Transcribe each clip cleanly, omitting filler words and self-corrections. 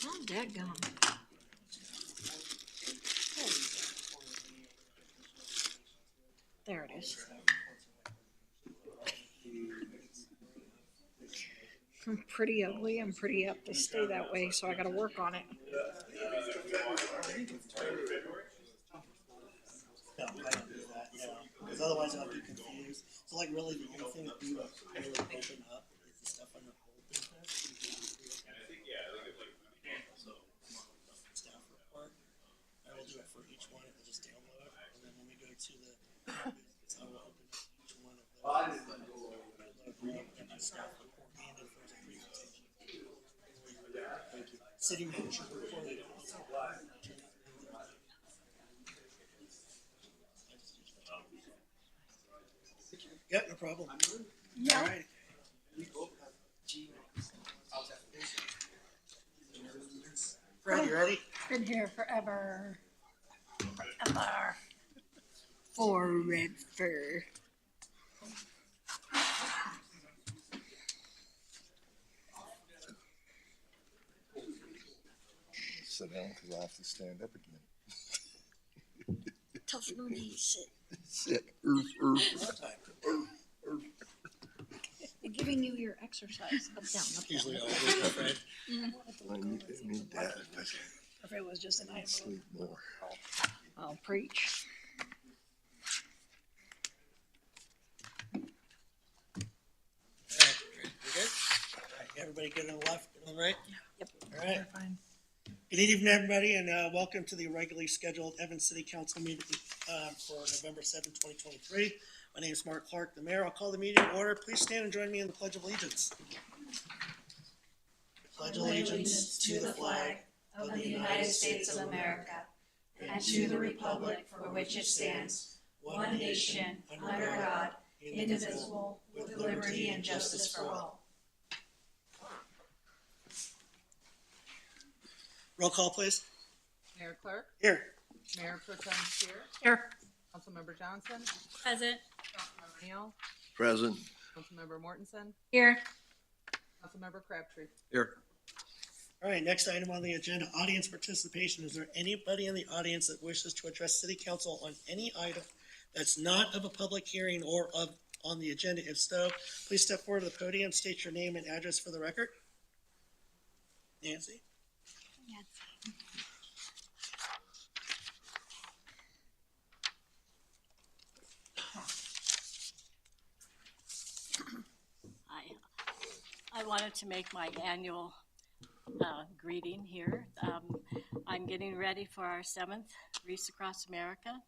Oh, dadgum. There it is. I'm pretty ugly. I'm pretty apt to stay that way, so I got to work on it. No, I don't do that, no, because otherwise I'll be confused. So like really the only thing that we would really open up is the stuff under old business. Staff report, I will do it for each one, it'll just download, and then when we go to the business, I will open up each one of those. Open up the staff report and if there's a presentation. City manager report. Yep, no problem. Yeah. All right. Fred, you ready? Been here forever. Forever. Forever. Sit down because I have to stand up again. Tough no knees. Sit. They're giving you your exercise. Up, down, up, Usually down. always go Fred. I need that, but If it was just an I iPhone, sleep more. I'll preach. All right, you good? All right, everybody good on the left, good on the right? Yep. All right. They're fine. Good evening, everybody, and welcome to the regularly scheduled Evans City Council meeting for November 7, 2023. My name is Mark Clark, the mayor. I'll call the meeting to order. Please stand and join me in the Pledge of Allegiance. I pledge allegiance to the flag of the United States of America and to the republic for which it stands, one nation, under God, indivisible, with liberty and justice for all. Roll call, please. Mayor Clerk, Here. Mayor Pro Tem Steer, Here. Councilmember Johnson, Present. Councilmember Neal, Present. Councilmember Mortensen, Here. Councilmember Crabtree. Here. All right, next item on the agenda, audience participation. Is there anybody in the audience that wishes to address City Council on any item that's not of a public hearing or on the agenda? If so, please step forward to the podium, state your name and address for the record. Nancy? I wanted to make my annual greeting here. I'm getting ready for our 7th Wreaths Across America,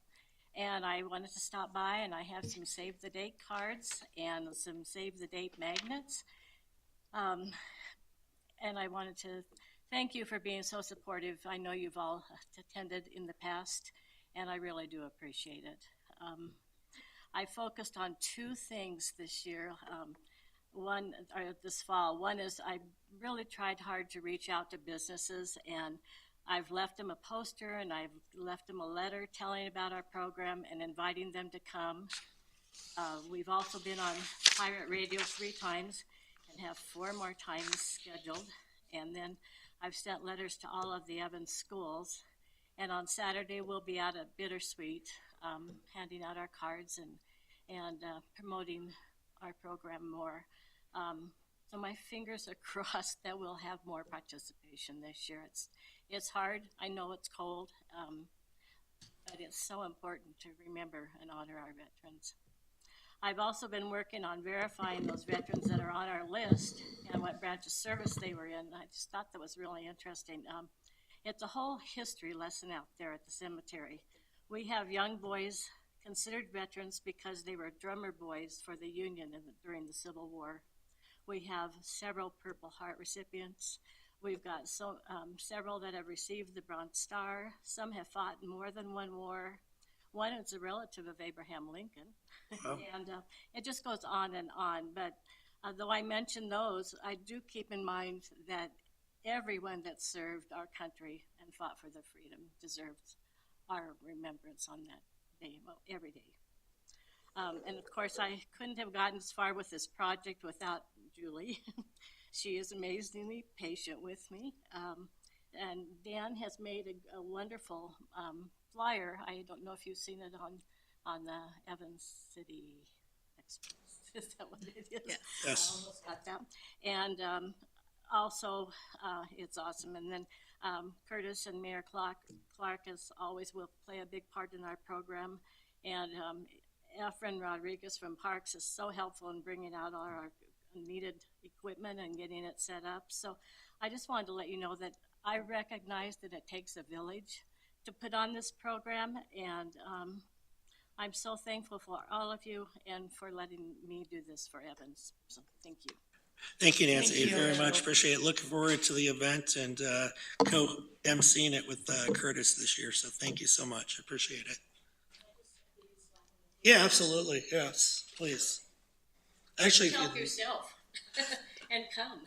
and I wanted to stop by, and I have some save the date cards and some save the date magnets. And I wanted to thank you for being so supportive. I know you've all attended in the past, and I really do appreciate it. I focused on two things this year. This fall. One is I really tried hard to reach out to businesses, and I've left them a poster and I've left them a letter telling about our program and inviting them to come. We've also been on Pirate Radio 3 times and have 4 more times scheduled. And then I've sent letters to all of the Evans schools. And on Saturday we'll be out at Bittersweet, handing out our cards and promoting our program more. So my fingers are crossed that we'll have more participation this year. It's hard. I know it's cold, but it's so important to remember and honor our veterans. I've also been working on verifying those veterans that are on our list and what branch of service they were in. I just thought that was really interesting. It's a whole history lesson out there at the cemetery. We have young boys considered veterans because they were drummer boys for the Union during the Civil War. We have several Purple Heart recipients. We've got several that have received the Bronze Star. Some have fought in more than one war. One is a relative of Abraham Lincoln. Wow. And it just goes on and on. But though I mention those, I do keep in mind that everyone that served our country and fought for their freedom deserves our remembrance on that day, well, every day. And of course, I couldn't have gotten as far with this project without Julie. She is amazingly patient with me. And Dan has made a wonderful flyer. I don't know if you've seen it on the Evans City Express. Is that what it is? Yes. Yes. I almost got that. And also, it's awesome. And then Curtis and Mayor Clark, as always, will play a big part in our program. And Efren Rodriguez from Parks is so helpful in bringing out all our needed equipment and getting it set up. So I just wanted to let you know that I recognize that it takes a village to put on this program, and I'm so thankful for all of you and for letting me do this for Evans. So thank you. Thank you, Nancy, Thank you. very much. Appreciate it. Looking forward to the event and co-emceeing it with Curtis this year. So thank you so much. Appreciate it. Yeah, absolutely. Yes, please. Actually, if Help you- yourself and come.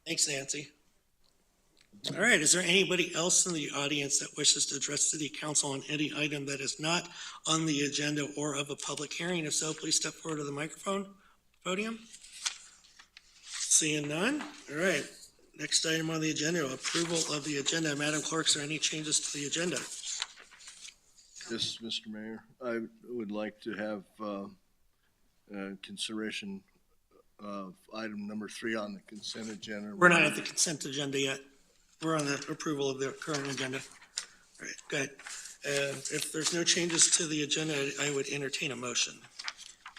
thanks, Nancy. All right, is there anybody else in the audience that wishes to address city council on any item that is not on the agenda or of a public hearing? If so, please step forward to the microphone podium. Seeing none? All right, next item on the agenda, approval of the agenda. Madam Clerk, is there any changes to the agenda? Yes, Mr. Mayor, I would like to have consideration of item number 3 on the consent agenda. We're not at the consent agenda yet. We're on the approval of the current agenda. All right, go ahead. If there's no changes to the agenda, I would entertain a motion.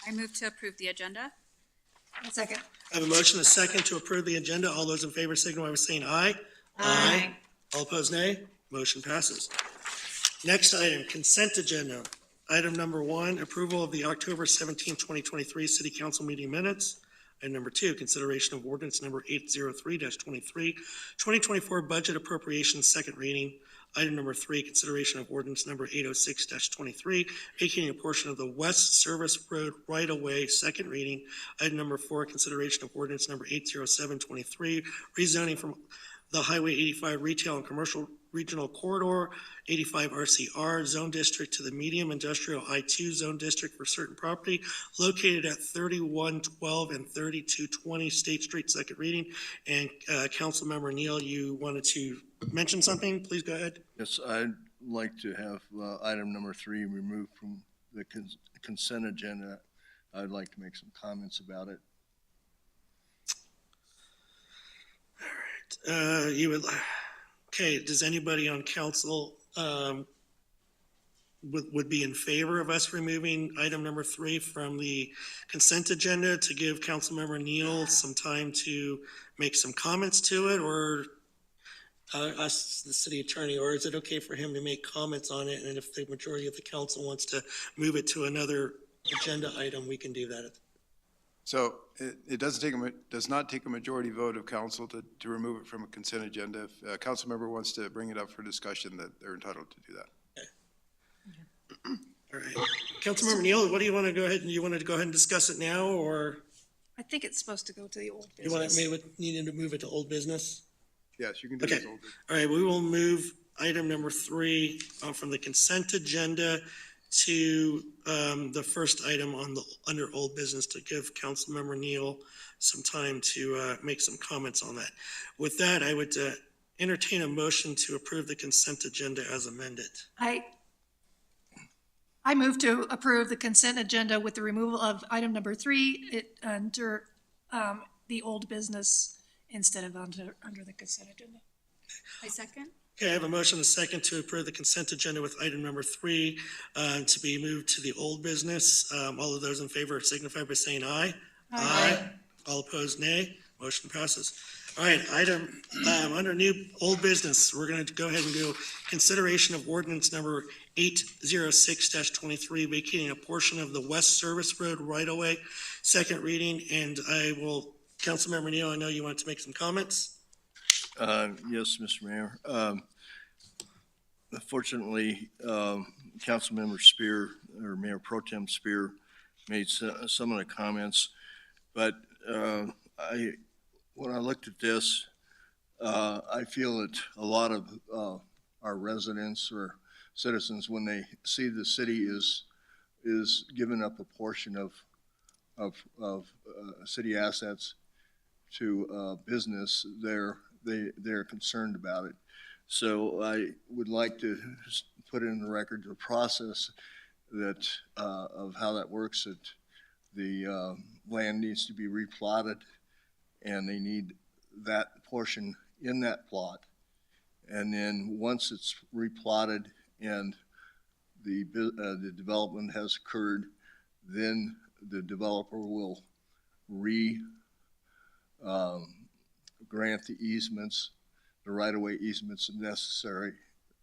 I move to approve the agenda. Second. I have a motion, a second, to approve the agenda. All those in favor signify by saying aye. Aye. All opposed, nay. Motion passes. Next item, consent agenda. Item number 1, approval of the October 17, 2023 City Council meeting minutes. Item number 2, consideration of ordinance number 803-23, 2024 budget appropriations, second reading. Item number 3, consideration of ordinance number 806-23, vacating a portion of the West Service Road right-of-way, second reading. Item number 4, consideration of ordinance number 807-23, rezoning from the Highway 85 Retail and Commercial Regional Corridor, 85 RCR Zone District to the Medium Industrial I-2 Zone District for certain property located at 3112 and 3220 State Street, second reading. And Councilmember Neal, you wanted to mention something? Please go ahead. Yes, I'd like to have item number 3 removed from the consent agenda. I'd like to make some comments about it. Okay, does anybody on council would be in favor of us removing item number 3 from the consent agenda to give Councilmember Neal some time to make some comments to it, or us, the city attorney, or is it okay for him to make comments on it? And if the majority of the council wants to move it to another agenda item, we can do that. So it does not take a majority vote of council to remove it from a consent agenda. If a council member wants to bring it up for discussion, that they're entitled to do that. All right. Councilmember Neal, what do you want to go ahead and discuss it now, or I think it's supposed to go to the old you want business. to needing to move it to old business? Yes, you can do Okay. this all day. All right, we will move item number 3 from the consent agenda to the first item under old business to give Councilmember Neal some time to make some comments on that. With that, I would entertain a motion to approve the consent agenda as amended. I move to approve the consent agenda with the removal of item number 3 under the old business instead of under the consent agenda. I second. Okay, I have a motion, a second, to approve the consent agenda with item number 3 to be moved to the old business. All of those in favor signify by saying aye. Aye. All opposed, nay. Motion passes. All right, item under new old business, we're going to go ahead and do consideration of ordinance number 806-23, vacating a portion of the West Service Road right-of-way, second reading. And I will, Councilmember Neal, I know you want to make some comments. Yes, Mr. Mayor. Unfortunately, Councilmember Spear, or Mayor Pro Tem Spear, made some of the comments, but when I looked at this, I feel that a lot of our residents or citizens, when they see the city is is giving up a portion of city assets to business, they're concerned about it. So I would like to put in the record the process that of how that works. That the land needs to be replotted, and they need that portion in that plot. And then once it's replotted and the development has occurred, then the developer will grant the easements, the right-of-way easements necessary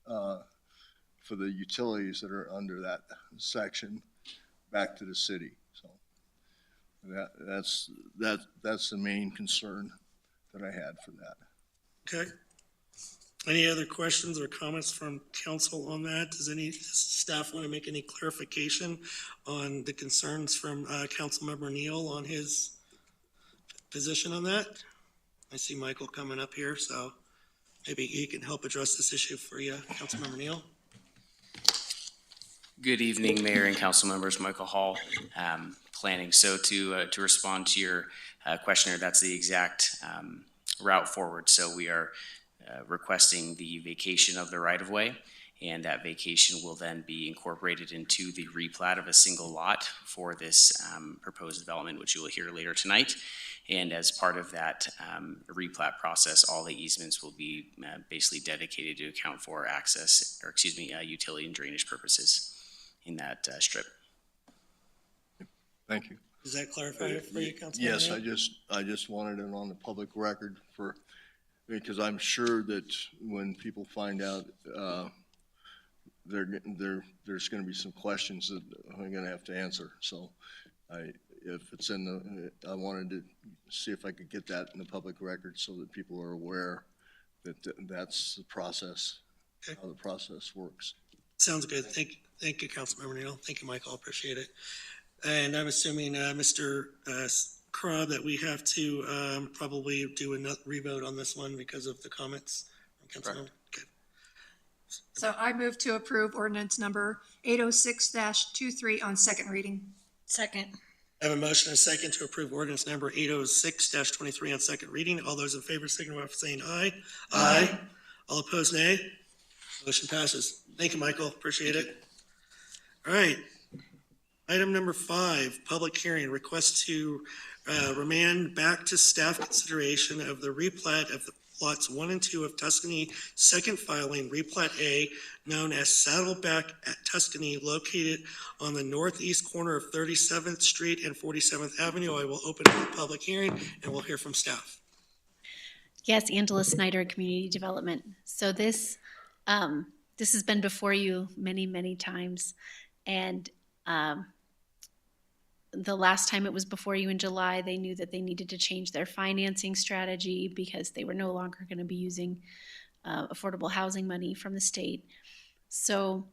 for the utilities that are under that section back to the city. So that's the main concern that I had for that. Okay. Any other questions or comments from council on that? Does any staff want to make any clarification on the concerns from Councilmember Neal on his position on that? I see Michael coming up here, so maybe he can help address this issue for you, Councilmember Neal. Good evening, Mayor and council members. Michael Hall, planning. So to respond to your questioner, that's the exact route forward. So we are requesting the vacation of the right-of-way, and that vacation will then be incorporated into the replat of a single lot for this proposed development, which you will hear later tonight. And as part of that replat process, all the easements will be basically dedicated to account for access, or excuse me, utility and drainage purposes in that strip. Thank you. Does that clarify it for you, Councilmember Yes, Neal? I just wanted it on the public record because I'm sure that when people find out, there's going to be some questions that I'm going to have to answer. So if it's I wanted to see if I could get that in the public record so that people are aware that that's the process, Okay. how the process works. Sounds good. Thank you, Councilmember Neal. Thank you, Michael. Appreciate it. And I'm assuming, Mr. Crabb, that we have to probably do a revote on this one because of the comments from Councilmember. Okay. So I move to approve ordinance number 806-23 on second reading. Second. I have a motion and a second to approve ordinance number 806-23 on second reading. All those in favor signify by saying aye. Aye. All opposed, nay. Motion passes. Thank you, Michael. Appreciate it. All right. Item number 5, public hearing, request to remand back to staff consideration of the replat of the plots 1 and 2 of Tuscany, second filing, replat A, known as Saddleback at Tuscany, located on the northeast corner of 37th Street and 47th Avenue. I will open up the public hearing and we'll hear from staff. Yes, Angela Snyder, Community Development. So this has been before you many, many times. And the last time it was before you in July, they knew that they needed to change their financing strategy because they were no longer going to be using affordable housing money from the state. So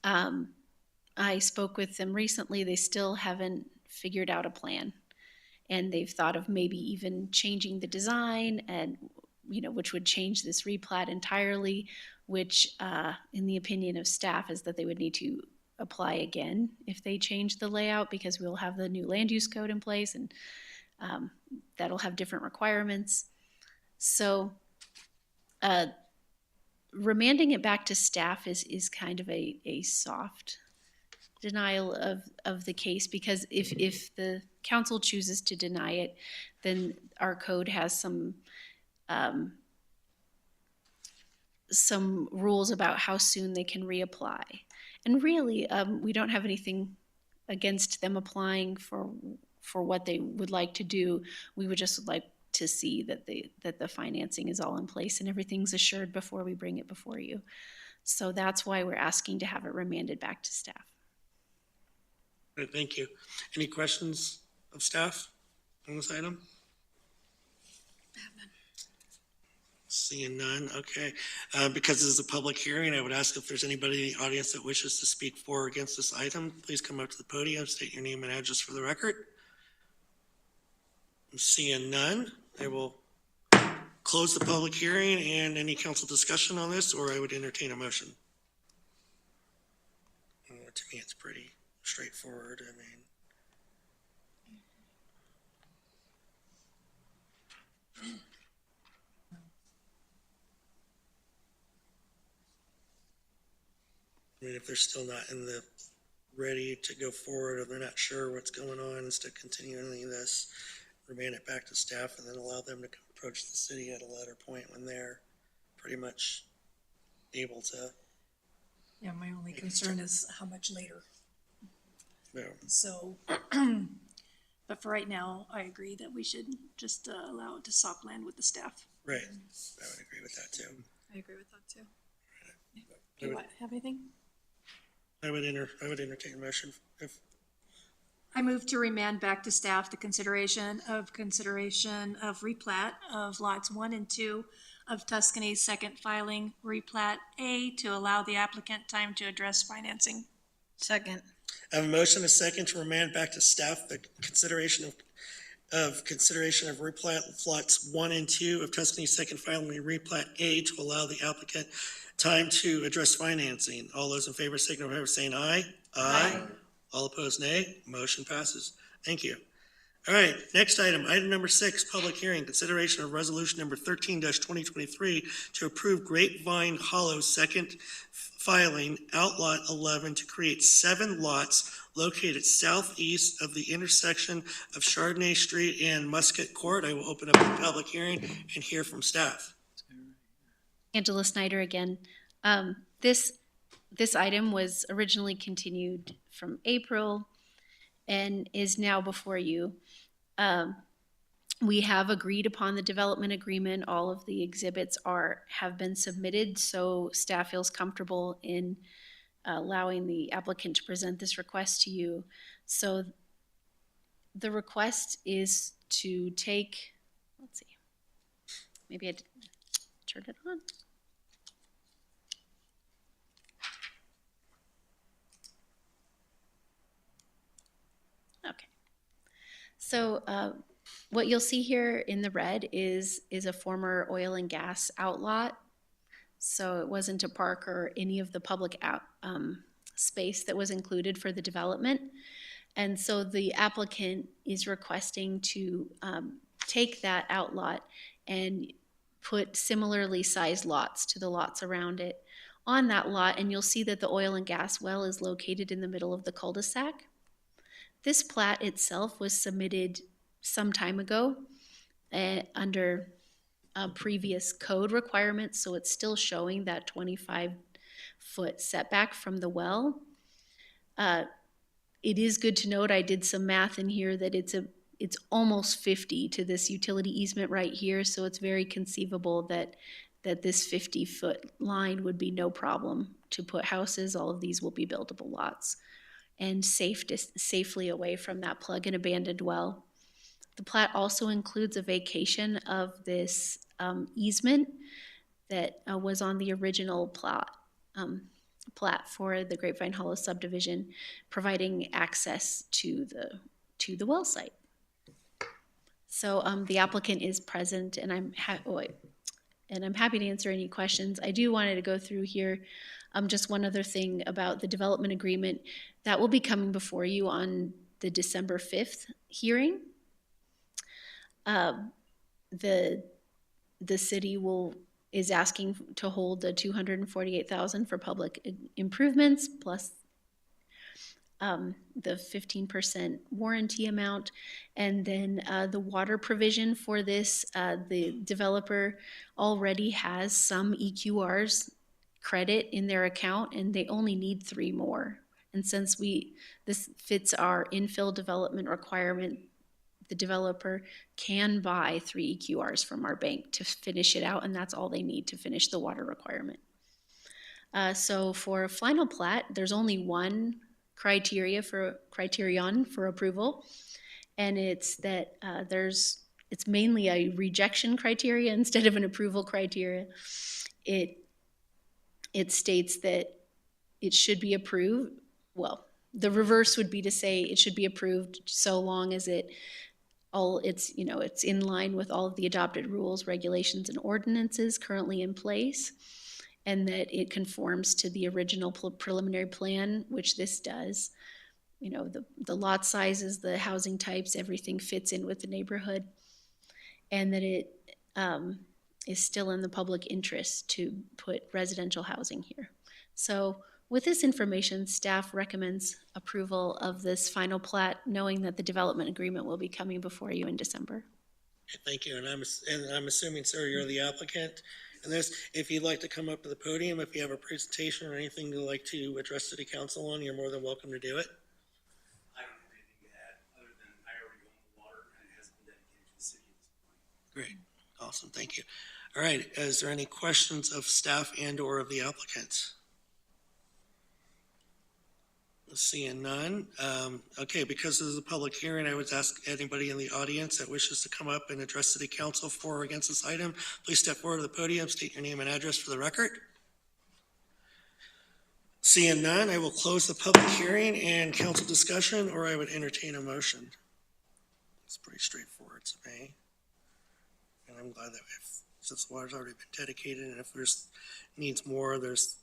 I spoke with them recently. They still haven't figured out a plan. And they've thought of maybe even changing the design and, which would change this replat entirely, which in the opinion of staff is that they would need to apply again if they change the layout because we'll have the new land use code in place and that'll have different requirements. So remanding it back to staff is kind of a soft denial of the case because if the council chooses to deny it, then our code has some rules about how soon they can reapply. And really, we don't have anything against them applying for what they would like to do. We would just like to see that the financing is all in place and everything's assured before we bring it before you. So that's why we're asking to have it remanded back to staff. All right, thank you. Any questions of staff on this item? Seeing none, okay. Because this is a public hearing, I would ask if there's anybody in the audience that wishes to speak for or against this item, please come up to the podium, state your name and address for the record. I'm seeing none. I will close the public hearing and any council discussion on this, or I would entertain a motion. To me, it's pretty straightforward, I mean. I mean, if they're still not ready to go forward, or they're not sure what's going on, instead of continuing any of this, remand it back to staff and then allow them to approach the city at a later point when they're pretty much able to, Yeah, my only concern is how much later. you know, So, but for right now, I agree that we should just allow it to soft land with the staff. right. I would agree with that too. I agree with that too. Do you have anything? I would entertain a motion if, I move to remand back to staff the consideration of replat of lots 1 and 2 of Tuscany's second filing, replat A, to allow the applicant time to address financing. Second. I have a motion, a second, to remand back to staff the consideration of replat of lots 1 and 2 of Tuscany's second filing, replat A, to allow the applicant time to address financing. All those in favor signify by saying aye. Aye. All opposed, nay. Motion passes. Thank you. All right, next item, item number 6, public hearing, consideration of resolution number 13-2023 to approve Grapevine Hollow second filing, outlot 11, to create 7 lots located southeast of the intersection of Chardonnay Street and Musket Court. I will open up the public hearing and hear from staff. Angela Snyder again. This item was originally continued from April and is now before you. We have agreed upon the development agreement. All of the exhibits have been submitted, so staff feels comfortable in allowing the applicant to present this request to you. So the request is to take, let's see, maybe I turned it on. Okay. So what you'll see here in the red is a former oil and gas outlot. So it wasn't a park or any of the public space that was included for the development. And so the applicant is requesting to take that outlot and put similarly sized lots to the lots around it on that lot. And you'll see that the oil and gas well is located in the middle of the cul-de-sac. This plat itself was submitted some time ago under previous code requirements, so it's still showing that 25-foot setback from the well. It is good to note, I did some math in here, that it's almost 50 to this utility easement right here, so it's very conceivable that this 50-foot line would be no problem to put houses. All of these will be buildable lots and safely away from that plug and abandoned well. The plat also includes a vacation of this easement that was on the original plat for the Grapevine Hollow subdivision, providing access to the well site. So the applicant is present, and I'm happy to answer any questions. I do wanted to go through here just one other thing about the development agreement. That will be coming before you on the December 5th hearing. The city is asking to hold the $248,000 for public improvements plus the 15% warranty amount, and then the water provision for this. The developer already has some EQRs credit in their account, and they only need 3 more. And since this fits our infill development requirement, the developer can buy 3 EQRs from our bank to finish it out, and that's all they need to finish the water requirement. So for a final plat, there's only one criterion for approval, and it's that it's mainly a rejection criteria instead of an approval criteria. It states that it should be approved. Well, the reverse would be to say it should be approved so long as it's in line with all of the adopted rules, regulations, and ordinances currently in place, and that it conforms to the original preliminary plan, which this does. you know, the lot sizes, the housing types, everything fits in with the neighborhood. And that it is still in the public interest to put residential housing here. So with this information, staff recommends approval of this final plat, knowing that the development agreement will be coming before you in December. Thank you, and I'm assuming, sir, you're the applicant. And if you'd like to come up to the podium, if you have a presentation or anything you'd like to address city council on, you're more than welcome to do it. I don't have anything to add, other than I already own the water and it has been dedicated to the city at this point. Great, awesome, thank you. All right, is there any questions of staff and or of the applicants? Seeing none. Okay, because this is a public hearing, I would ask anybody in the audience that wishes to come up and address city council for or against this item, please step forward to the podium, state your name and address for the record. Seeing none, I will close the public hearing and council discussion, or I would entertain a motion. It's pretty straightforward to me. And I'm glad that since the water's already been dedicated, and if there's needs more, there's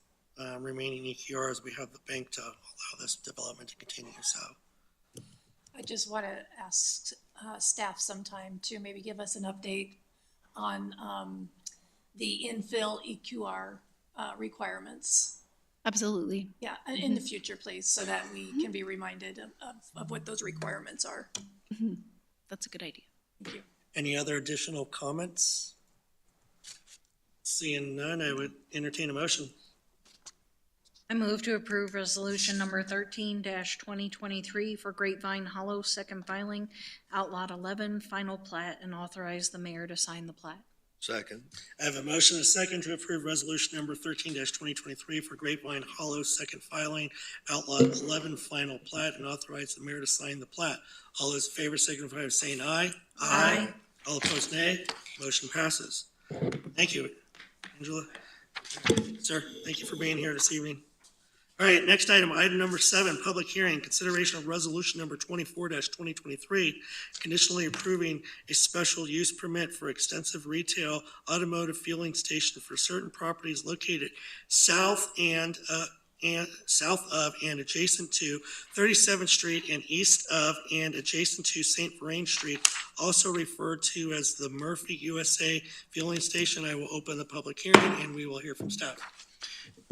remaining EQRs, we have the bank to allow this development to continue, so. I just want to ask staff sometime to maybe give us an update on the infill EQR requirements. Absolutely. Yeah, in the future, please, so that we can be reminded of what those requirements are. That's a good idea. Thank you. Any other additional comments? Seeing none, I would entertain a motion. I move to approve resolution number 13-2023 for Grapevine Hollow second filing, outlot 11, final plat, and authorize the mayor to sign the plat. Second. I have a motion and a second to approve resolution number 13-2023 for Grapevine Hollow second filing, outlot 11, final plat, and authorize the mayor to sign the plat. All those in favor signify by saying aye. Aye. All opposed, nay. Motion passes. Thank you, Angela. Sir, thank you for being here this evening. All right, next item number 7, public hearing, consideration of resolution number 24-2023, conditionally approving a special use permit for extensive retail automotive fueling station for certain properties located south of and adjacent to 37th Street and east of and adjacent to St. Vrain Street, also referred to as the Murphy USA Fueling Station. I will open the public hearing and we will hear from staff.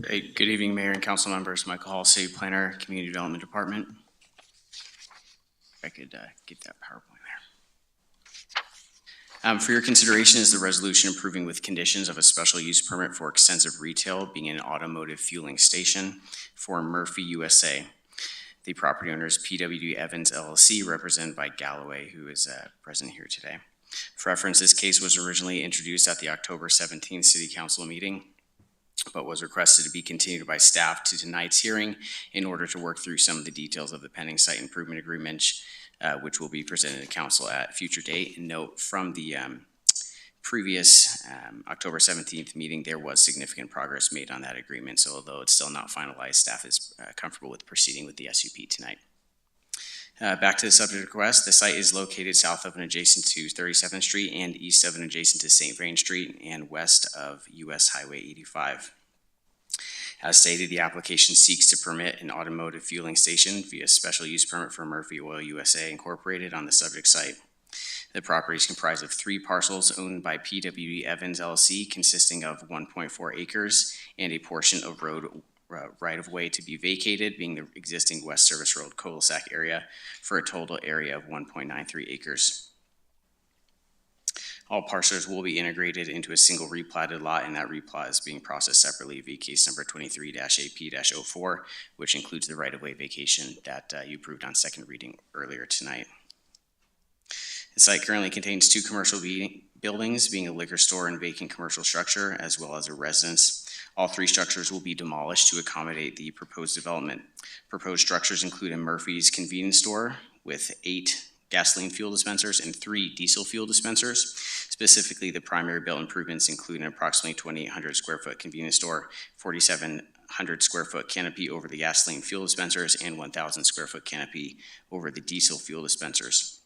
Great. Good evening, Mayor and council members. Michael Hall, City Planner, Community Development Department. If I could get that PowerPoint there. For your consideration is the resolution approving with conditions of a special use permit for extensive retail being an automotive fueling station for Murphy USA. The property owner is PWD Evans LLC, represented by Galloway, who is present here today. For reference, this case was originally introduced at the October 17th City Council meeting, but was requested to be continued by staff to tonight's hearing in order to work through some of the details of the pending site improvement agreement, which will be presented to council at a future date. And note from the previous October 17th meeting, there was significant progress made on that agreement. So although it's still not finalized, staff is comfortable with proceeding with the SUP tonight. Back to the subject request, the site is located south of and adjacent to 37th Street and east of and adjacent to St. Vrain Street and west of US Highway 85. As stated, the application seeks to permit an automotive fueling station via special use permit for Murphy Oil USA Incorporated on the subject site. The property is comprised of 3 parcels owned by PWD Evans LLC, consisting of 1.4 acres and a portion of road right-of-way to be vacated, being the existing West Service Road cul-de-sac area, for a total area of 1.93 acres. All parcels will be integrated into a single replatted lot, and that replat is being processed separately via case number 23-AP-04, which includes the right-of-way vacation that you approved on second reading earlier tonight. The site currently contains 2 commercial buildings, being a liquor store and vacant commercial structure, as well as a residence. All 3 structures will be demolished to accommodate the proposed development. Proposed structures include a Murphy's convenience store with 8 gasoline fuel dispensers and 3 diesel fuel dispensers. Specifically, the primary built improvements include an approximately 2,800 square foot convenience store, 4,700 square foot canopy over the gasoline fuel dispensers, and 1,000 square foot canopy over the diesel fuel dispensers.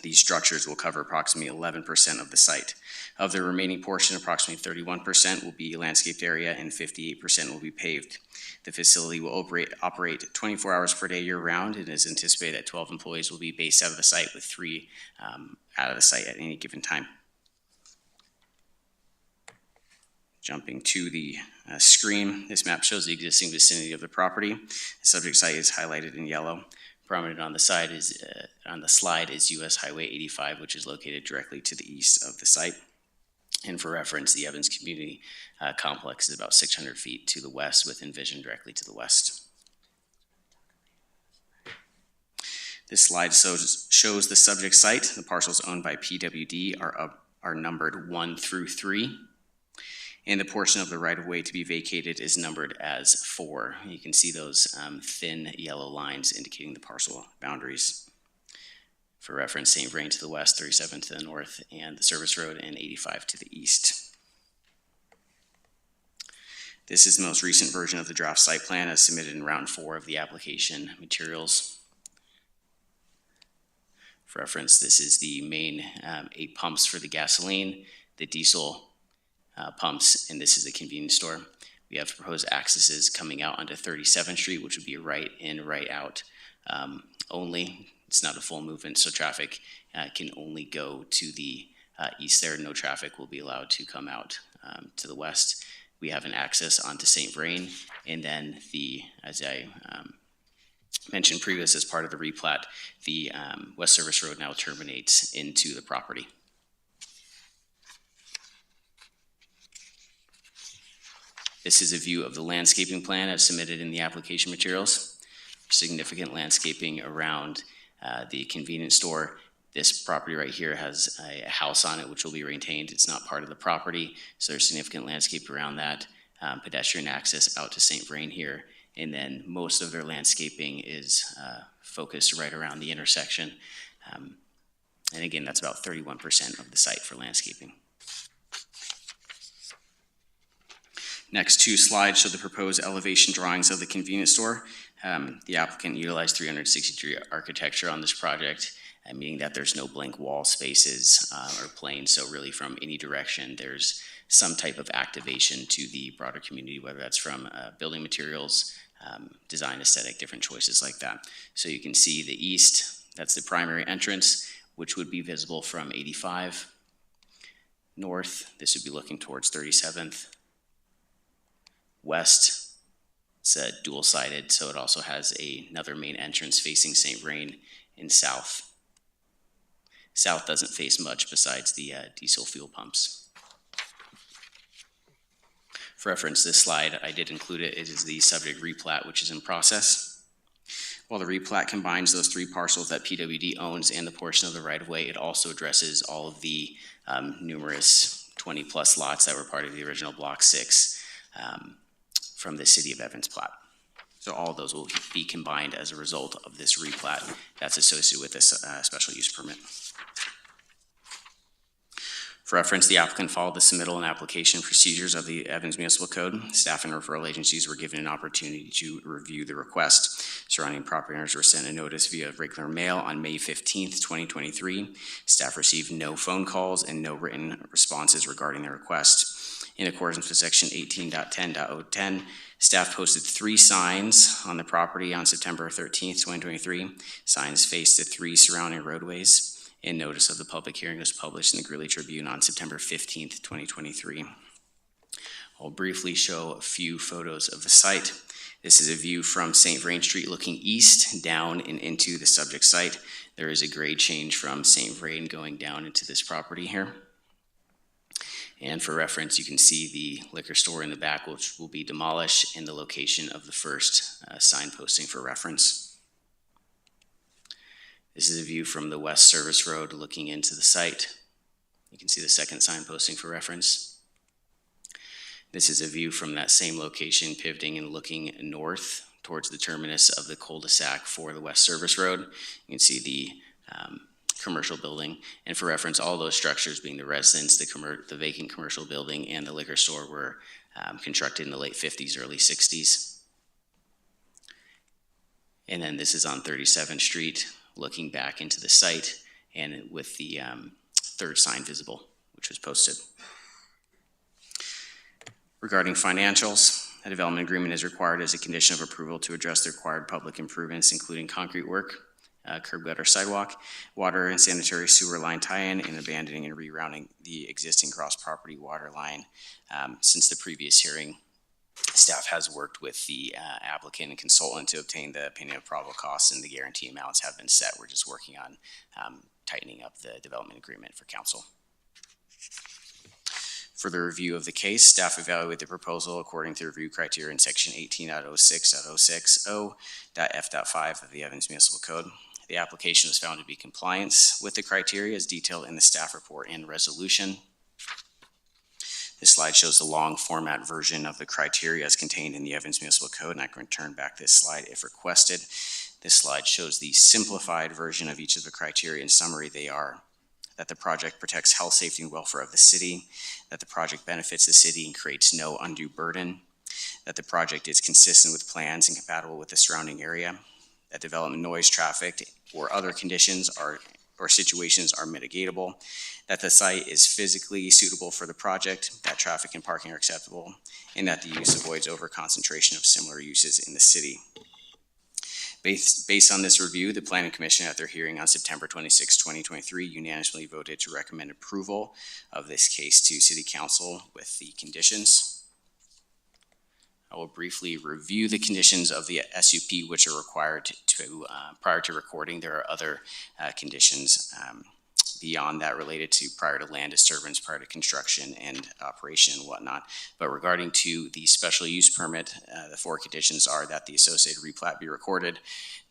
These structures will cover approximately 11% of the site. Of the remaining portion, approximately 31% will be landscaped area and 58% will be paved. The facility will operate 24 hours per day year-round, and it is anticipated that 12 employees will be based out of the site, with 3 out of the site at any given time. Jumping to the screen, this map shows the existing vicinity of the property. The subject site is highlighted in yellow. Prominent on the slide is US Highway 85, which is located directly to the east of the site. And for reference, the Evans Community Complex is about 600 feet to the west, with Envision directly to the west. This slide shows the subject site. The parcels owned by PWD are numbered 1 through 3. And the portion of the right-of-way to be vacated is numbered as 4. You can see those thin yellow lines indicating the parcel boundaries. For reference, St. Vrain to the west, 37 to the north, and the service road, and 85 to the east. This is the most recent version of the draft site plan as submitted in round 4 of the application materials. For reference, this is the main 8 pumps for the gasoline, the diesel pumps, and this is the convenience store. We have proposed accesses coming out onto 37th Street, which would be right in, right out only. It's not a full movement, so traffic can only go to the east there. No traffic will be allowed to come out to the west. We have an access onto St. Vrain, and then as I mentioned previous as part of the replat, the West Service Road now terminates into the property. This is a view of the landscaping plan as submitted in the application materials. Significant landscaping around the convenience store. This property right here has a house on it which will be retained. It's not part of the property, so there's significant landscape around that. Pedestrian access out to St. Vrain here, and then most of their landscaping is focused right around the intersection. And again, that's about 31% of the site for landscaping. Next 2 slides show the proposed elevation drawings of the convenience store. The applicant utilized 360-degree architecture on this project, meaning that there's no blank wall spaces or planes. So really from any direction, there's some type of activation to the broader community, whether that's from building materials, design aesthetic, different choices like that. So you can see the east, that's the primary entrance, which would be visible from 85. North, this would be looking towards 37th. West, it's dual-sided, so it also has another main entrance facing St. Vrain. In south. South doesn't face much besides the diesel fuel pumps. For reference, this slide, I did include it. It is the subject replat, which is in process. While the replat combines those 3 parcels that PWD owns and the portion of the right-of-way, it also addresses all of the numerous 20-plus lots that were part of the original Block 6 from the City of Evans plat. So all of those will be combined as a result of this replat that's associated with this special use permit. For reference, the applicant followed the submittal and application procedures of the Evans Municipal Code. Staff and referral agencies were given an opportunity to review the request. Surrounding property owners were sent a notice via regular mail on May 15th, 2023. Staff received no phone calls and no written responses regarding the request. In accordance with section 18.10.010, staff posted 3 signs on the property on September 13th, 2023. Signs faced the 3 surrounding roadways, and notice of the public hearing was published in the Greeley Tribune on September 15th, 2023. I'll briefly show a few photos of the site. This is a view from St. Vrain Street looking east, down and into the subject site. There is a grade change from St. Vrain going down into this property here. And for reference, you can see the liquor store in the back, which will be demolished, and the location of the first sign posting for reference. This is a view from the West Service Road looking into the site. You can see the second sign posting for reference. This is a view from that same location, pivoting and looking north towards the terminus of the cul-de-sac for the West Service Road. You can see the commercial building, and for reference, all those structures being the residence, the vacant commercial building, and the liquor store were constructed in the late 50s, early 60s. And then this is on 37th Street, looking back into the site, and with the third sign visible, which was posted. Regarding financials, a development agreement is required as a condition of approval to address the required public improvements, including concrete work, curb gutter sidewalk, water and sanitary sewer line tie-in, and abandoning and rerouting the existing cross-property water line. Since the previous hearing, staff has worked with the applicant and consultant to obtain the opinion of probable costs, and the guarantee amounts have been set. We're just working on tightening up the development agreement for council. For the review of the case, staff evaluated the proposal according to review criteria in section 18.06.060.f.5 of the Evans Municipal Code. The application was found to be in compliance with the criteria as detailed in the staff report and resolution. This slide shows the long format version of the criteria as contained in the Evans Municipal Code, and I can return back this slide if requested. This slide shows the simplified version of each of the criteria. In summary, they are that the project protects health, safety, and welfare of the city, that the project benefits the city and creates no undue burden, that the project is consistent with plans and compatible with the surrounding area, that development noise, traffic, or other conditions or situations are mitigatable, that the site is physically suitable for the project, that traffic and parking are acceptable, and that the use avoids overconcentration of similar uses in the city. Based on this review, the Planning Commission at their hearing on September 26, 2023, unanimously voted to recommend approval of this case to City Council with the conditions. I will briefly review the conditions of the SUP, which are required to prior to recording. There are other conditions beyond that related to prior to land disturbance, prior to construction and operation and whatnot. But regarding to the special use permit, the four conditions are that the associated replat be recorded,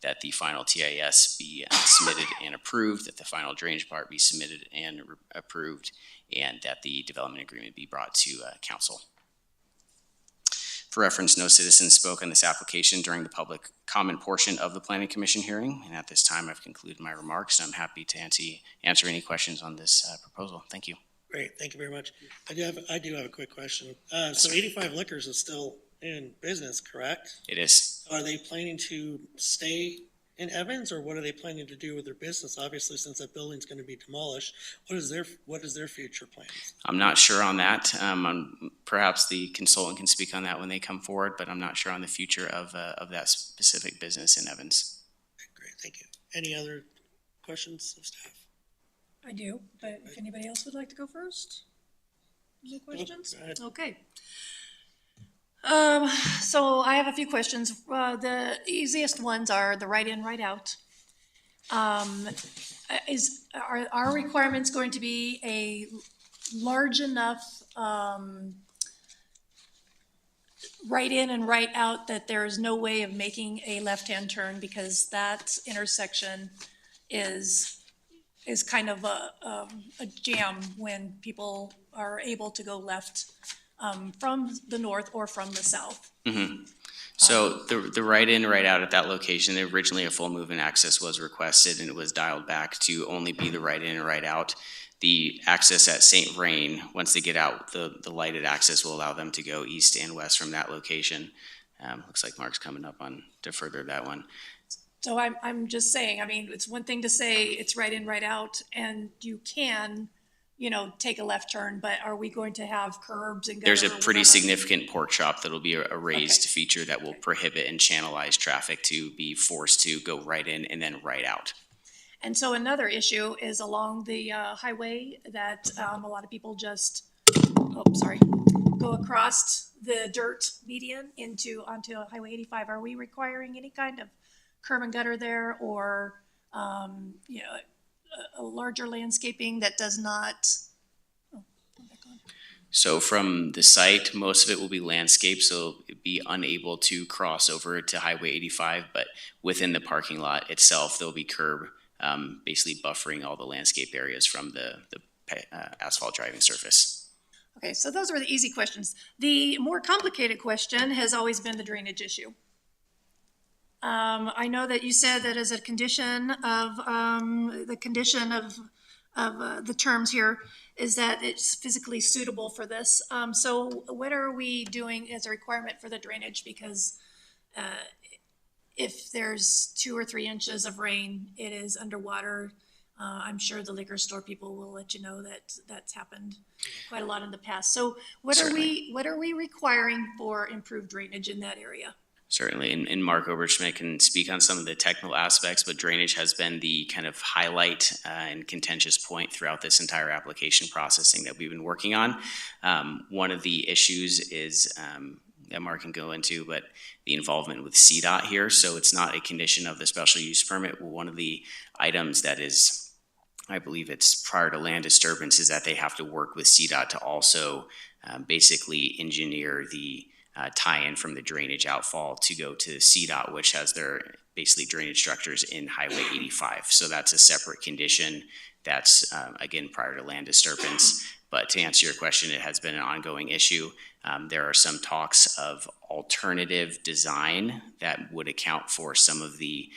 that the final TIS be submitted and approved, that the final drainage part be submitted and approved, and that the development agreement be brought to council. For reference, no citizens spoke on this application during the public comment portion of the Planning Commission hearing, and at this time I've concluded my remarks, and I'm happy to answer any questions on this proposal. Thank you. Great, thank you very much. I do have a quick question. So 85 Liquors is still in business, correct? It is. Are they planning to stay in Evans, or what are they planning to do with their business? Obviously, since that building's going to be demolished, what is their future plans? I'm not sure on that. Perhaps the consultant can speak on that when they come forward, but I'm not sure on the future of that specific business in Evans. Great, thank you. Any other questions of staff? I do, but if anybody else would like to go first? Any questions? Go ahead. Okay. So I have a few questions. The easiest ones are the right in, right out. Are our requirements going to be a large enough, right in and right out that there is no way of making a left-hand turn, because that intersection is kind of a jam when people are able to go left from the north or from the south? Mm-hmm. So the right in, right out at that location, originally a full move-in access was requested, and it was dialed back to only be the right in and right out. The access at St. Vrain, once they get out, the lighted access will allow them to go east and west from that location. Looks like Mark's coming up on to further that one. So I'm just saying, I mean, it's one thing to say it's right in, right out, and you can, take a left turn, but are we going to have curbs and gutter? There's a pretty whatever? significant pork chop that'll be a raised feature that will prohibit and channelize traffic to be forced to go right in and then right out. And so another issue is along the highway that a lot of people just, go across the dirt median onto Highway 85. Are we requiring any kind of curb and gutter there, or a larger landscaping that does not? So from the site, most of it will be landscaped, so it'd be unable to cross over to Highway 85, but within the parking lot itself, there'll be curb, basically buffering all the landscape areas from the asphalt driving surface. Okay, so those are the easy questions. The more complicated question has always been the drainage issue. I know that you said that as a condition of the terms here is that it's physically suitable for this. So what are we doing as a requirement for the drainage? Because if there's 2 or 3 inches of rain, it is underwater. I'm sure the liquor store people will let you know that that's happened quite a lot in the past. So what are we requiring for improved drainage in that area? Certainly, and Mark Oberschmidt can speak on some of the technical aspects, but drainage has been the kind of highlight and contentious point throughout this entire application processing that we've been working on. One of the issues is that Mark can go into, but the involvement with CDOT here. So it's not a condition of the special use permit. One of the items that is, I believe it's prior to land disturbance, is that they have to work with CDOT to also basically engineer the tie-in from the drainage outfall to go to CDOT, which has their basically drainage structures in Highway 85. So that's a separate condition that's, again, prior to land disturbance. But to answer your question, it has been an ongoing issue. There are some talks of alternative design that would account for some of the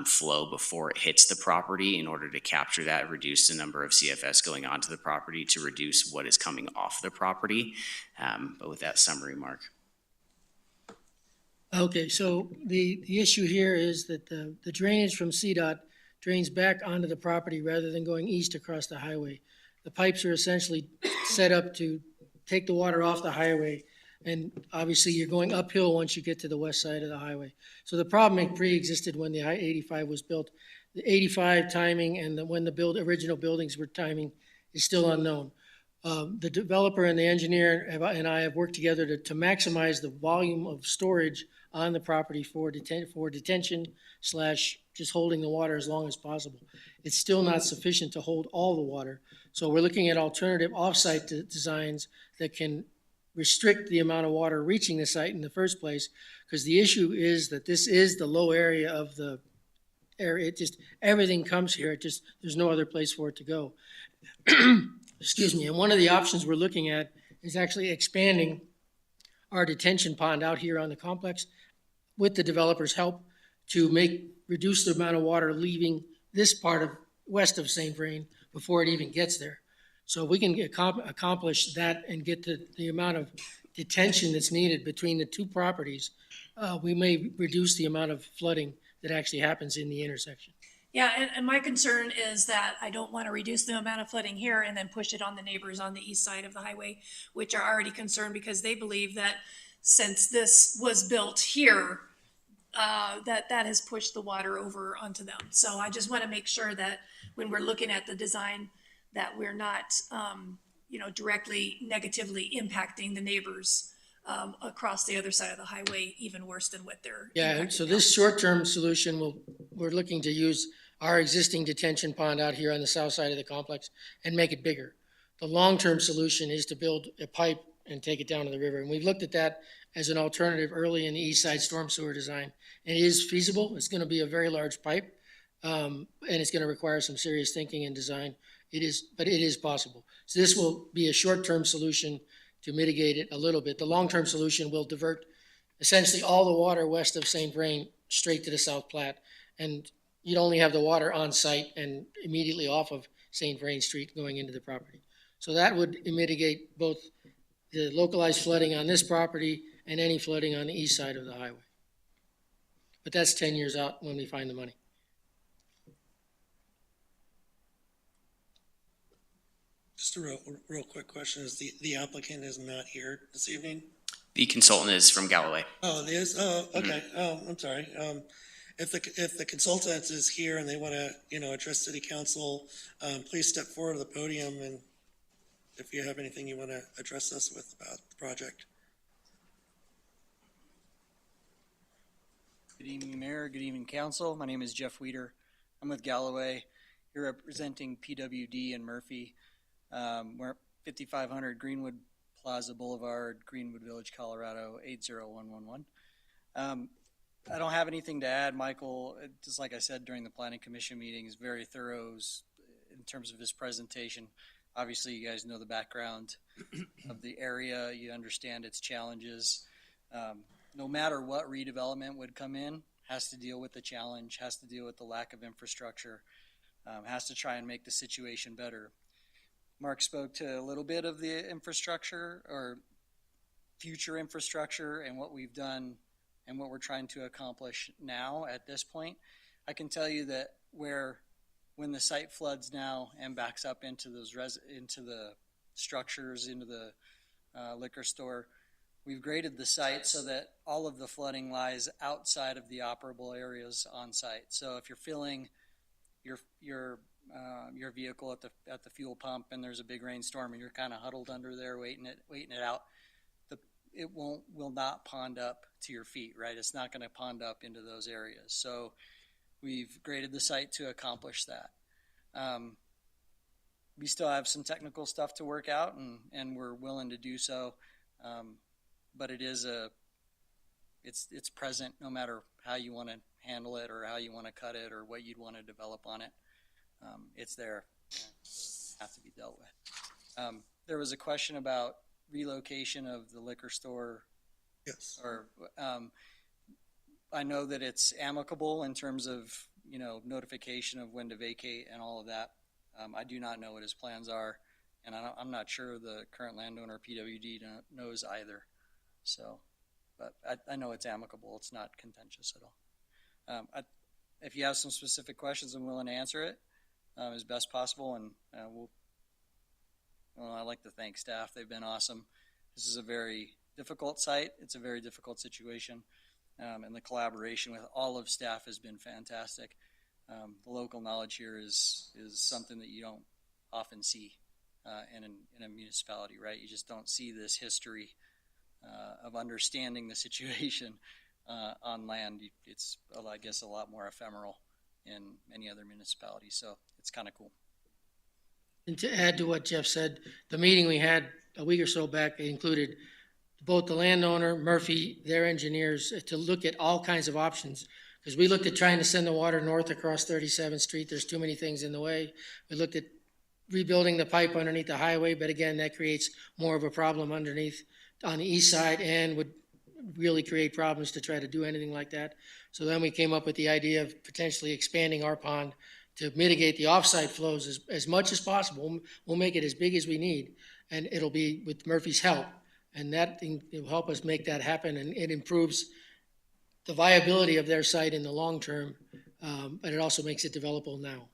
flow before it hits the property in order to capture that, reduce the number of CFS going onto the property to reduce what is coming off the property. But with that summary, Mark. Okay, so the issue here is that the drainage from CDOT drains back onto the property rather than going east across the highway. The pipes are essentially set up to take the water off the highway, and obviously you're going uphill once you get to the west side of the highway. So the problem had pre-existed when the I-85 was built. The 85 timing and when the original buildings were timing is still unknown. The developer and the engineer and I have worked together to maximize the volume of storage on the property for detention / just holding the water as long as possible. It's still not sufficient to hold all the water. So we're looking at alternative off-site designs that can restrict the amount of water reaching the site in the first place, because the issue is that this is the low area of the area. Everything comes here. There's no other place for it to go. Excuse me. And one of the options we're looking at is actually expanding our detention pond out here on the complex with the developer's help to reduce the amount of water leaving this part of west of St. Vrain before it even gets there. So if we can accomplish that and get the amount of detention that's needed between the two properties, we may reduce the amount of flooding that actually happens in the intersection. Yeah, and my concern is that I don't want to reduce the amount of flooding here and then push it on the neighbors on the east side of the highway, which are already concerned because they believe that since this was built here, that has pushed the water over onto them. So I just want to make sure that when we're looking at the design, that we're not, directly negatively impacting the neighbors across the other side of the highway, even worse than what they're. Yeah, so this short-term solution, we're looking to use our existing detention pond out here on the south side of the complex and make it bigger. The long-term solution is to build a pipe and take it down to the river. And we've looked at that as an alternative early in the east side storm sewer design. And it is feasible. It's going to be a very large pipe, and it's going to require some serious thinking and design. But it is possible. So this will be a short-term solution to mitigate it a little bit. The long-term solution will divert essentially all the water west of St. Vrain straight to the South Platte. And you'd only have the water on site and immediately off of St. Vrain Street going into the property. So that would mitigate both the localized flooding on this property and any flooding on the east side of the highway. But that's 10 years out when we find the money. Just a real quick question, is the applicant is not here this evening? The consultant is from Galloway. Oh, it is? Oh, okay. I'm sorry. If the consultant is here and they want to, address city council, please step forward to the podium, and if you have anything you want to address us with about the project. Good evening, Mayor. Good evening, Council. My name is Jeff Weeder. I'm with Galloway. Here representing PWD and Murphy. We're at 5500 Greenwood Plaza Boulevard, Greenwood Village, Colorado, 80111. I don't have anything to add. Michael, just like I said during the Planning Commission meeting, is very thorough in terms of his presentation. Obviously, you guys know the background of the area. You understand its challenges. No matter what redevelopment would come in, has to deal with the challenge, has to deal with the lack of infrastructure, has to try and make the situation better. Mark spoke to a little bit of the infrastructure or future infrastructure and what we've done and what we're trying to accomplish now at this point. I can tell you that where when the site floods now and backs up into into the structures, into the liquor store, we've graded the site so that all of the flooding lies outside of the operable areas on site. So if you're filling your vehicle at the fuel pump and there's a big rainstorm and you're kind of huddled under there waiting it out, it will not pond up to your feet, right? It's not going to pond up into those areas. So we've graded the site to accomplish that. We still have some technical stuff to work out, and we're willing to do so. But it's present no matter how you want to handle it or how you want to cut it or what you'd want to develop on it. It's there, have to be dealt with. There was a question about relocation of the liquor store. Yes. Or I know that it's amicable in terms of notification of when to vacate and all of that. I do not know what his plans are, and I'm not sure the current landowner PWD knows either. So, but I know it's amicable. It's not contentious at all. If you have some specific questions, I'm willing to answer it as best possible, and I'd like to thank staff. They've been awesome. This is a very difficult site. It's a very difficult situation, and the collaboration with all of staff has been fantastic. The local knowledge here is something that you don't often see in a municipality, right? You just don't see this history of understanding the situation on land. It's, I guess, a lot more ephemeral in many other municipalities, so it's kind of cool. And to add to what Jeff said, the meeting we had a week or so back included both the landowner, Murphy, their engineers, to look at all kinds of options. Because we looked at trying to send the water north across 37th Street. There's too many things in the way. We looked at rebuilding the pipe underneath the highway, but again, that creates more of a problem underneath on the east side and would really create problems to try to do anything like that. So then we came up with the idea of potentially expanding our pond to mitigate the offsite flows as much as possible. We'll make it as big as we need, and it'll be with Murphy's help. And that will help us make that happen, and it improves the viability of their site in the long term, but it also makes it developable now.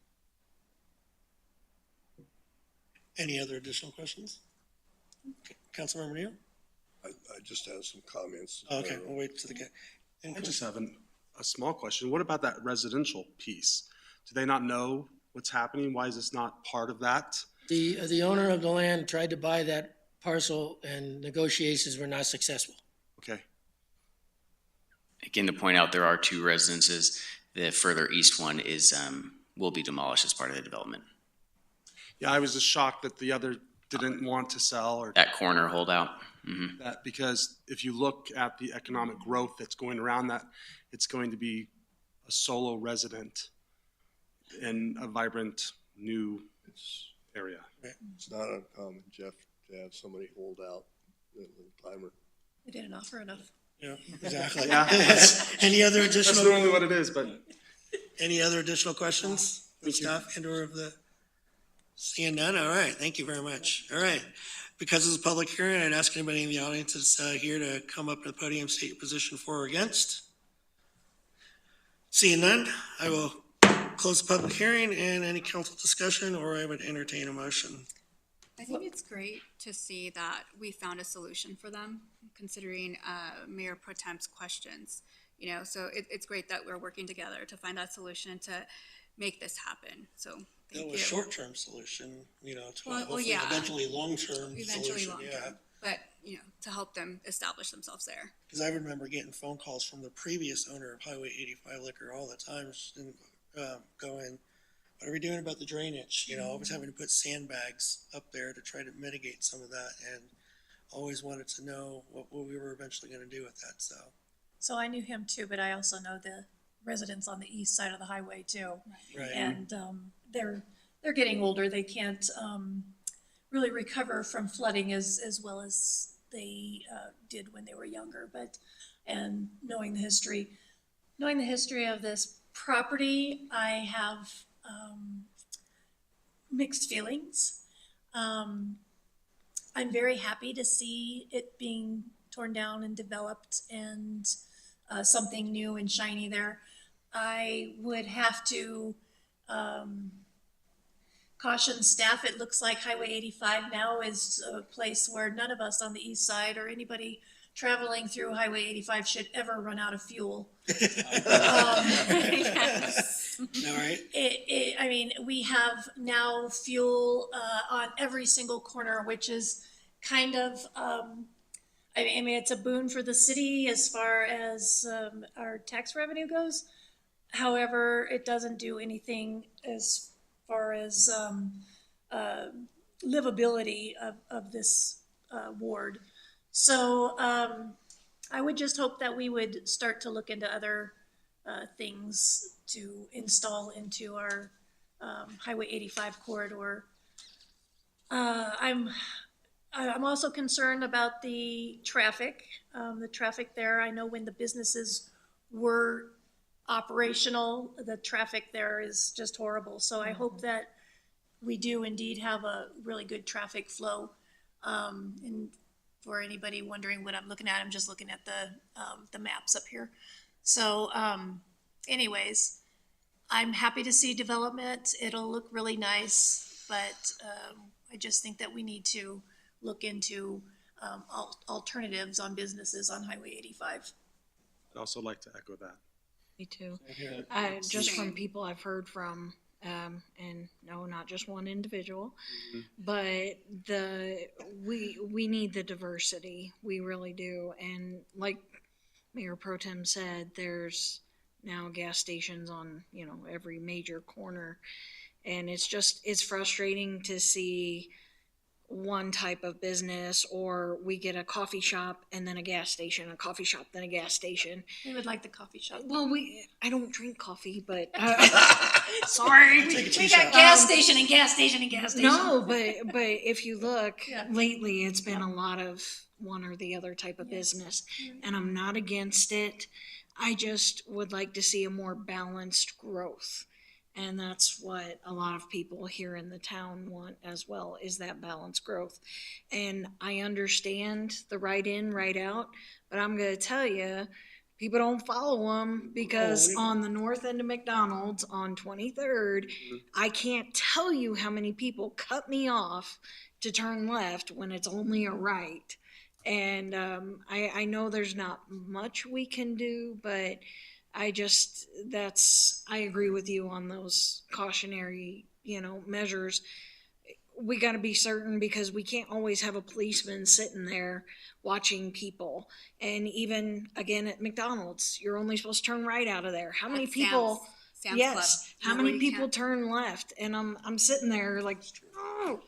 Any other additional questions? Okay. Councilmember Neal? I just have some comments. Okay, we'll wait to the guy. I just have a small question. What about that residential piece? Do they not know what's happening? Why is this not part of that? The owner of the land tried to buy that parcel and negotiations were not successful. Okay. Again, to point out, there are two residences. The further east one will be demolished as part of the development. Yeah, I was just shocked that the other didn't want to sell or That corner holdout. Mm-hmm. that, because if you look at the economic growth that's going around that, it's going to be a solo resident in a vibrant new area. It's not uncommon, Jeff, to have somebody hold out the timer. They didn't offer enough. Yeah, exactly. Yeah. Any other That's additional? normally what it is, but Any other additional questions from staff and or of the? Seeing none, all right, thank you very much. All right, because it's a public hearing, I'd ask anybody in the audience that's here to come up to the podium, state your position for or against. Seeing none, I will close the public hearing and any council discussion, or I would entertain a motion. I think it's great to see that we found a solution for them, considering Mayor Pro Tem's questions. So it's great that we're working together to find that solution to make this happen. So That thank was you. short-term solution, to Well, hopefully yeah. eventually long-term Eventually solution, long yeah. term, but to help them establish themselves there. Because I remember getting phone calls from the previous owner of Highway 85 Liquor all the time, going, what are we doing about the drainage? Always having to put sandbags up there to try to mitigate some of that, and always wanted to know what we were eventually gonna do with that, so. So I knew him too, but I also know the residents on the east side of the highway too. Right. And they're getting older. They can't really recover from flooding as well as they did when they were younger. And knowing the history of this property, I have mixed feelings. I'm very happy to see it being torn down and developed and something new and shiny there. I would have to caution staff, it looks like Highway 85 now is a place where none of us on the east side or anybody traveling through Highway 85 should ever run out of fuel. All right, I mean, we have now fuel on every single corner, which is kind of, I mean, it's a boon for the city as far as our tax revenue goes. However, it doesn't do anything as far as livability of this ward. So I would just hope that we would start to look into other things to install into our Highway 85 corridor. I'm also concerned about the traffic. The traffic there, I know when the businesses were operational, the traffic there is just horrible. So I hope that we do indeed have a really good traffic flow. And for anybody wondering what I'm looking at, I'm just looking at the maps up here. So anyways, I'm happy to see development. It'll look really nice, but I just think that we need to look into alternatives on businesses on Highway 85. I'd also like to echo that. Me too. Just from people I've heard from, and no, not just one individual, but we need the diversity. We really do. And like Mayor Pro Tem said, there's now gas stations on, every major corner. And it's frustrating to see one type of business, or we get a coffee shop and then a gas station, a coffee shop, then a gas station. We would like the coffee shop. Well, I don't drink coffee, but sorry. We got gas station and gas station and gas station. No, but if you look, Yeah. lately it's been a lot of one or the other type of business, and I'm not against it. I just would like to see a more balanced growth. And that's what a lot of people here in the town want as well, is that balanced growth. And I understand the right in, right out, but I'm going to tell you, people don't follow them because on the north end of McDonald's on 23rd, I can't tell you how many people cut me off to turn left when it's only a right. And I know there's not much we can do, but I agree with you on those cautionary, measures. We got to be certain, because we can't always have a policeman sitting there watching people. And even again at McDonald's, you're only supposed to turn right out of there. How many people? Sam's yes. Club. How Nobody many people can. turn left? And I'm sitting there like, oh.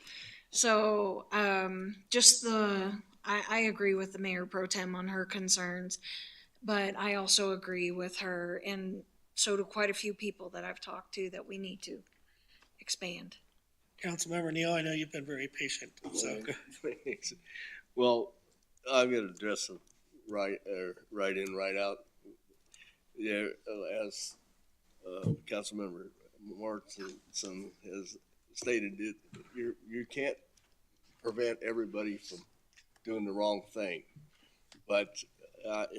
So I agree with the Mayor Pro Tem on her concerns. But I also agree with her, and so do quite a few people that I've talked to, that we need to expand. Councilmember Neal, I know you've been very patient, so. Well, I'm gonna address them right in, right out. Yeah, as Councilmember Mortensen has stated, you can't prevent everybody from doing the wrong thing. But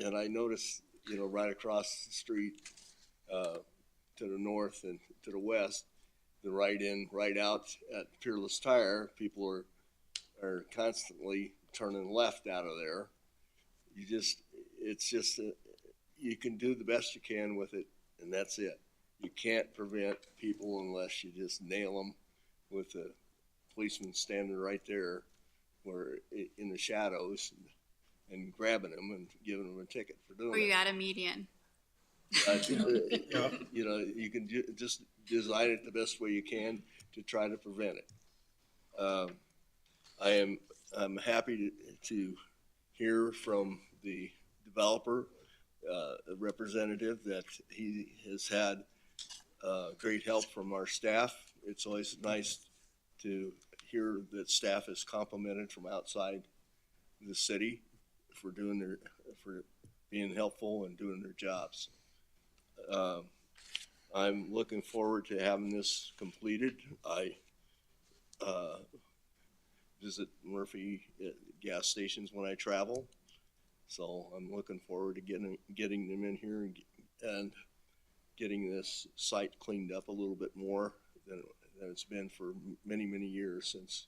and I noticed, right across the street to the north and to the west, the right in, right out at Peerless Tire, people are constantly turning left out of there. You can do the best you can with it, and that's it. You can't prevent people unless you just nail them with a policeman standing right there, in the shadows, and grabbing them and giving them a ticket for doing Or you it. got a median. You can just design it the best way you can to try to prevent it. I'm happy to hear from the developer, representative, that he has had great help from our staff. It's always nice to hear that staff is complimented from outside the city for being helpful and doing their jobs. I'm looking forward to having this completed. I visit Murphy gas stations when I travel, so I'm looking forward to getting them in here and getting this site cleaned up a little bit more than it's been for many, many years since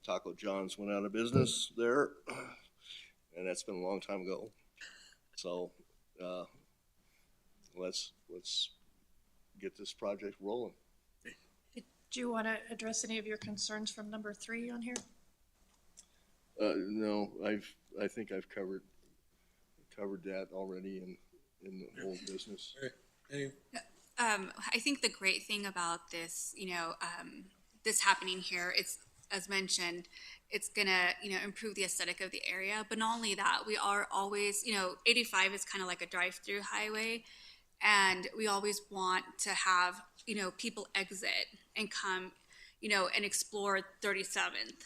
Taco John's went out of business there, and that's been a long time ago. So let's get this project rolling. Do you want to address any of your concerns from number 3 on here? No, I think I've covered that already in the whole business. I think the great thing about this, this happening here, it's, as mentioned, it's gonna, improve the aesthetic of the area. But not only that, we are always, 85 is kind of like a drive-through highway. And we always want to have, people exit and come, and explore 37th,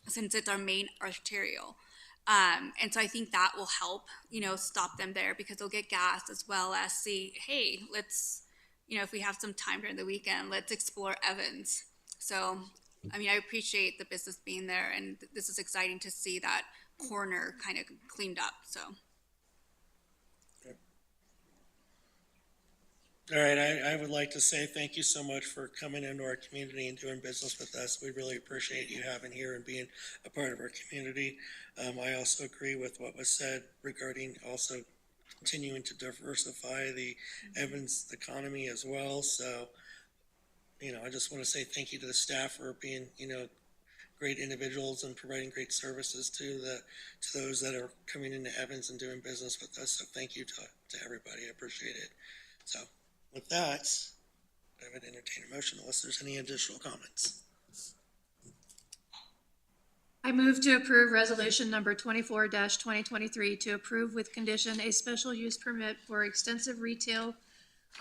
since it's our main arterial. And so I think that will help, stop them there, because they'll get gas as well as see, hey, let's, if we have some time during the weekend, let's explore Evans. So, I mean, I appreciate the business being there, and this is exciting to see that corner kind of cleaned up, so. All right, I would like to say thank you so much for coming into our community and doing business with us. We really appreciate you having here and being a part of our community. I also agree with what was said regarding also continuing to diversify the Evans economy as well. So, I just want to say thank you to the staff for being, great individuals and providing great services to those that are coming into Evans and doing business with us. So thank you to everybody. I appreciate it. So with that, I would entertain a motion unless there's any additional comments. I move to approve resolution number 24-2023 to approve with condition a special use permit for extensive retail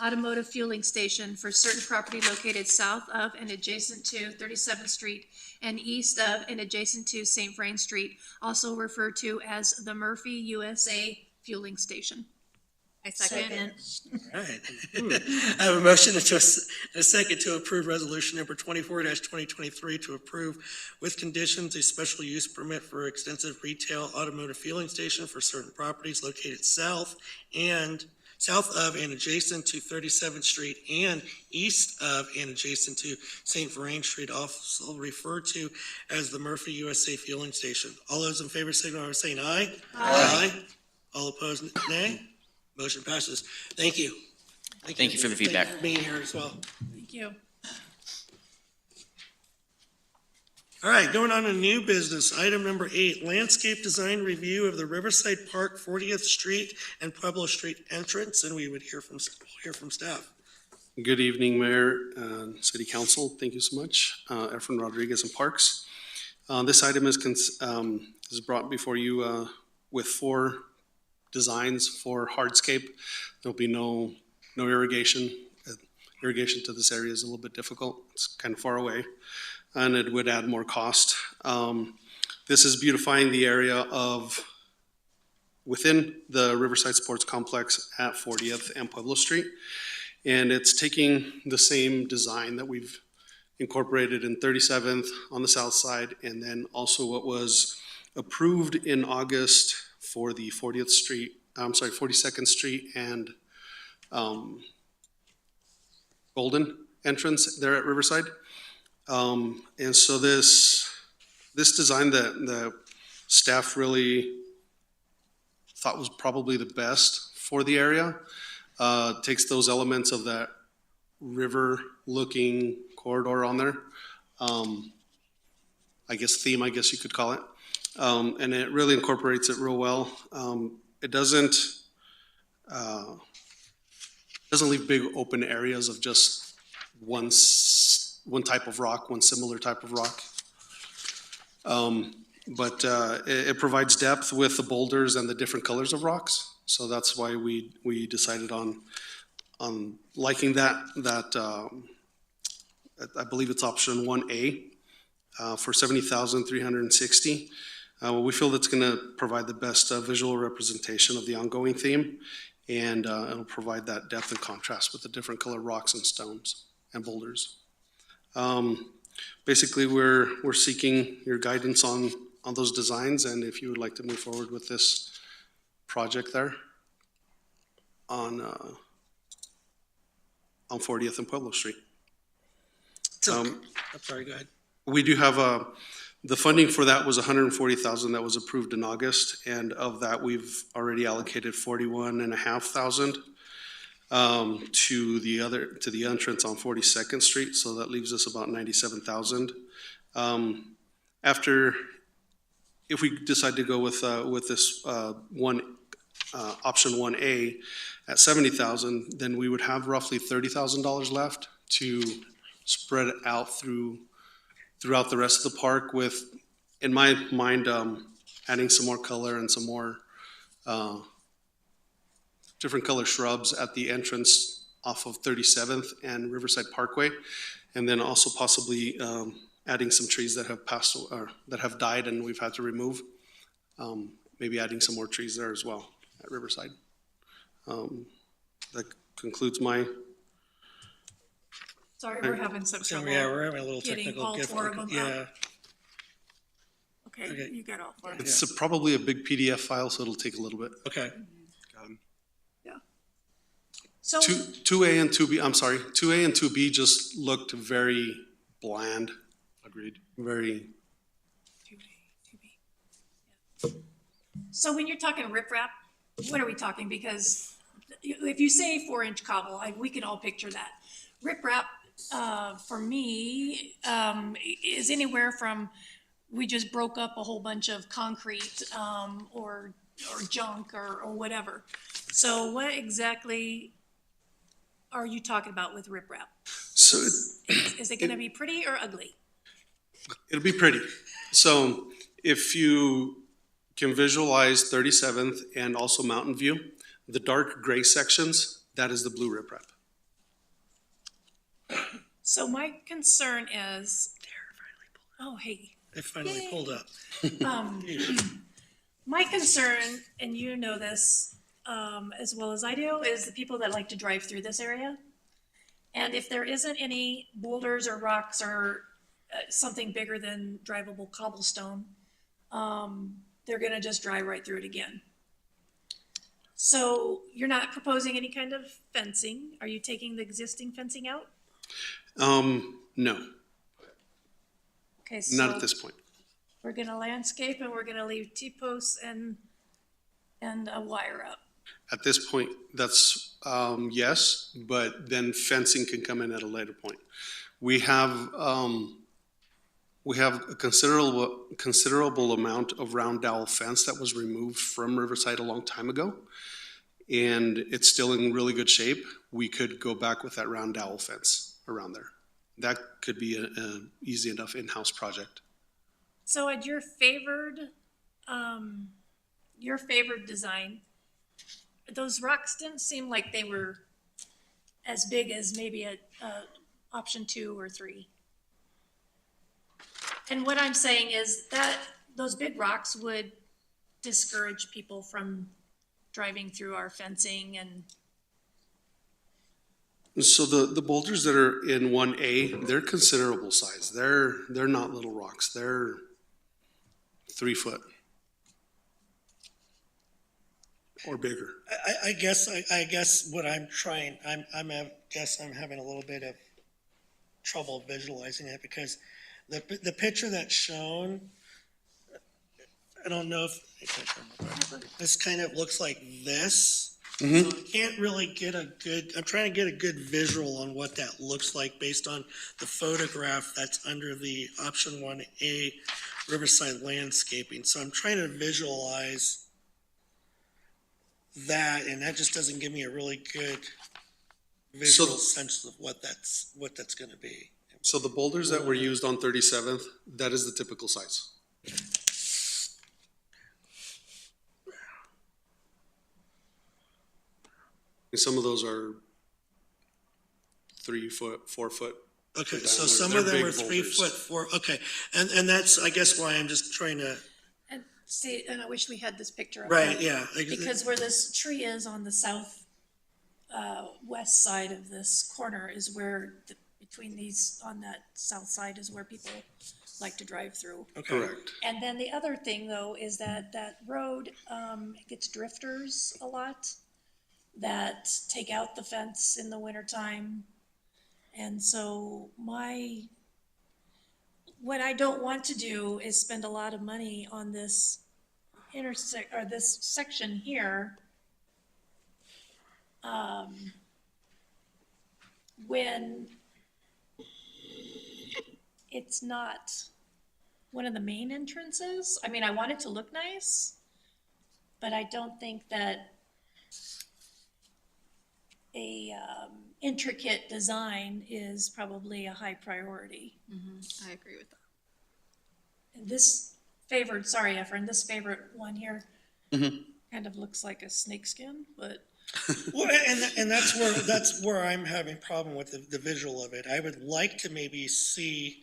automotive fueling station for certain property located south of and adjacent to 37th Street and east of and adjacent to St. Vrain Street, also referred to as the Murphy USA Fueling Station. I second. All right. I have a motion and a second to approve resolution number 24-2023 to approve with conditions a special use permit for extensive retail automotive fueling station for certain properties located south of and adjacent to 37th Street and east of and adjacent to St. Vrain Street, also referred to as the Murphy USA Fueling Station. All those in favor signify by saying aye. Aye. All opposed, nay. Motion passes. Thank you. Thank you for the feedback. Thank you for being here as well. Thank you. All right, going on to new business. Item number 8, landscape design review of the Riverside Park 40th Street and Pueblo Street entrance, and we would hear from staff. Good evening, Mayor and City Council. Thank you so much. Efren Rodriguez in Parks. This item is brought before you with 4 designs for hardscape. There'll be no irrigation. Irrigation to this area is a little bit difficult. It's kind of far away, and it would add more cost. This is beautifying the area of within the Riverside Sports Complex at 40th and Pueblo Street. And it's taking the same design that we've incorporated in 37th on the south side, and then also what was approved in August for the 42nd Street and Golden entrance there at Riverside. And so this design that the staff really thought was probably the best for the area takes those elements of that river-looking corridor on there. I guess you could call it. And it really incorporates it real well. It doesn't leave big open areas of just one type of rock, one similar type of rock. But it provides depth with the boulders and the different colors of rocks. So that's why we decided on liking that. I believe it's option 1A for $70,360. We feel that's going to provide the best visual representation of the ongoing theme, and it'll provide that depth and contrast with the different colored rocks and stones and boulders. Basically, we're seeking your guidance on those designs, and if you would like to move forward with this project there on 40th and Pueblo Street. So, Um, I'm sorry, go ahead. We do have the funding for that was 140,000 that was approved in August, and of that, we've already allocated 41,500 to the entrance on 42nd Street, so that leaves us about 97,000. If we decide to go with this option 1A at 70,000, then we would have roughly $30,000 left to spread it out throughout the rest of the park with, in my mind, adding some more color and some more different color shrubs at the entrance off of 37th and Riverside Parkway, and then also possibly adding some trees that have passed or that have died and we've had to remove. Maybe adding some more trees there as well at Riverside. That concludes my. Sorry, we're having some trouble. Yeah, we're having a little getting technical all four of them difficulty. up. Yeah, Okay, Okay. you got all four. It's probably a big PDF file, so it'll take a little bit. okay. So, 2A and 2B, I'm sorry, 2A and 2B just looked very bland. Agreed. Very, so when you're talking riprap, what are we talking? Because if you say 4-inch cobble, we can all picture that. Riprap, for me, is anywhere from, we just broke up a whole bunch of concrete, or junk or whatever. So what exactly are you talking about with riprap? so Is it gonna be pretty or ugly? it'll be pretty. So if you can visualize 37th and also Mountain View, the dark gray sections, that is the blue riprap. So my concern is, oh, hey, It finally pulled up. my concern, and you know this as well as I do, is the people that like to drive through this area. And if there isn't any boulders or rocks or something bigger than drivable cobblestone, they're gonna just drive right through it again. So you're not proposing any kind of fencing? Are you taking the existing fencing out? No, Okay, so not at this point. we're gonna landscape and we're gonna leave T-posts and a wire up. At this point, that's, yes, but then fencing can come in at a later point. We have a considerable amount of round dowel fence that was removed from Riverside a long time ago, and it's still in really good shape. We could go back with that round dowel fence around there. That could be an easy enough in-house project. So at your favored design, those rocks didn't seem like they were as big as maybe a option 2 or 3. And what I'm saying is that those big rocks would discourage people from driving through our fencing and. So the boulders that are in 1A, they're considerable size. They're not little rocks. They're 3 foot or bigger. I guess what I'm trying, I'm having a little bit of trouble visualizing it because the picture that's shown, I don't know if this kind of looks like this. So I can't really get I'm trying to get a good visual on what that looks like based on the photograph that's under the option 1A Riverside landscaping. So I'm trying to visualize that, and that just doesn't give me a really good visual sense of what that's gonna be. So the boulders that were used on 37th, that is the typical size. And some of those are 3 foot, 4 foot. Okay, in so diameter. some They're of them big are 3 boulders. foot, 4, okay, and that's, I guess, why I'm just trying to, And see, and I wish we had this picture up right, there. yeah. Because where this tree is on the south, west side of this corner is where, between these, on that south side is where people like to drive through. Okay. Correct. And then the other thing though, is that road, gets drifters a lot that take out the fence in the wintertime. And so what I don't want to do is spend a lot of money on this this section here. When it's not one of the main entrances. I mean, I want it to look nice, but I don't think that a intricate design is probably a high priority. I agree with that. And this favored, sorry, Efren, this favorite one here kind of looks like a snakeskin, but Well, and that's where I'm having problem with the visual of it. I would like to maybe see,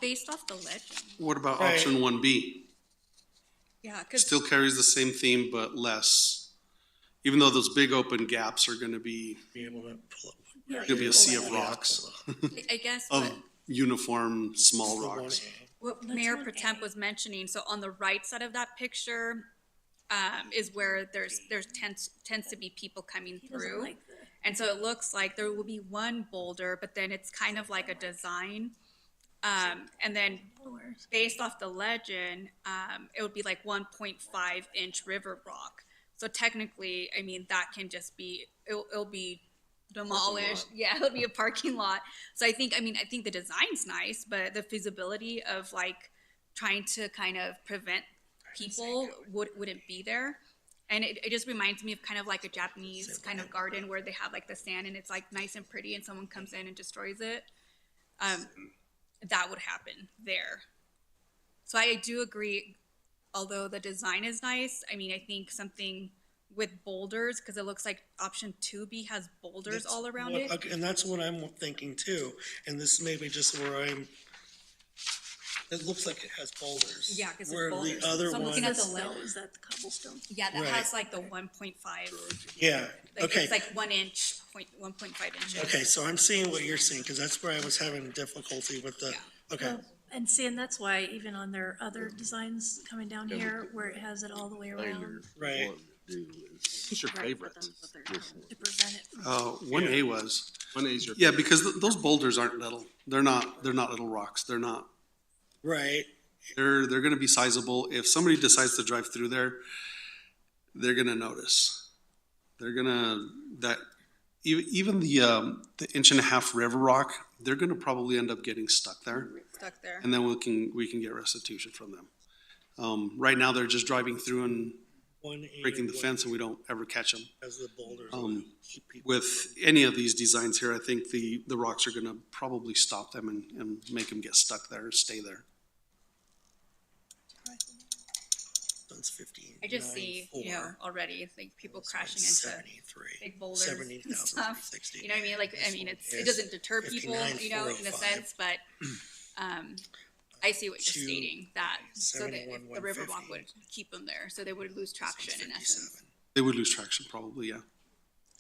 Based off the legend. What about Right. option 1B? Yeah, because Still carries the same theme, but less. Even though those big open gaps are gonna be able to pull up. It'll be a sea of rocks, I guess of what, uniform small rocks. what That's Mayor one Pro Temp A. was mentioning, so on the right side of that picture, is where there's tends to be people coming he doesn't through. like the. And so it looks like there will be one boulder, but then it's kind of like a design. And then based off the legend, it would be like 1.5 inch river rock. So technically, I mean, that can just be, it'll be demolished. Yeah, it'll be a parking lot. So I think the design's nice, but the feasibility of like trying to kind of prevent people wouldn't be there. And it just reminds me of kind of like a Japanese kind of garden where they have like the sand and it's like nice and pretty and someone comes in and destroys it. That would happen there. So I do agree, although the design is nice, I mean, I think something with boulders, because it looks like option 2B has boulders all around it. Okay, and that's what I'm thinking too, and this may be just where it looks like it has boulders. Yeah, 'cause it's where boulders. the other So I'm one, looking at the Cobblestone, legend. is that the cobblestone? Yeah, that Right. has like the 1.5. yeah, Like, okay. It's like 1.5 inches. Okay, so I'm seeing what you're seeing, because that's where I was having difficulty with the, okay. Well, and see, and that's why even on their other designs coming down here, where it has it all the way around Right. What's your favorite? to prevent it from. 1A was. One A's your. Yeah, because those boulders aren't little. They're not little rocks. They're not. Right, They're gonna be sizable. If somebody decides to drive through there, they're gonna notice. They're gonna, even the 1.5-inch river rock, they're gonna probably end up getting stuck there. Stuck there. And then we can get restitution from them. Right now, they're just driving through and 1A. breaking the fence and we don't ever catch them. As the boulders. keep people- With any of these designs here, I think the rocks are gonna probably stop them and make them get stuck there, stay there. That's 15. I just see, already like people crashing into 73. big boulders and 70,000, stuff. 360. You know what I mean? Like, I This mean, one it is doesn't deter people, 59, in a 405. sense, but, I see what you're Two, stating, that, so that 71, if the river walk 150. would keep them there, so they would lose traction in essence. 57. They would lose traction probably, yeah.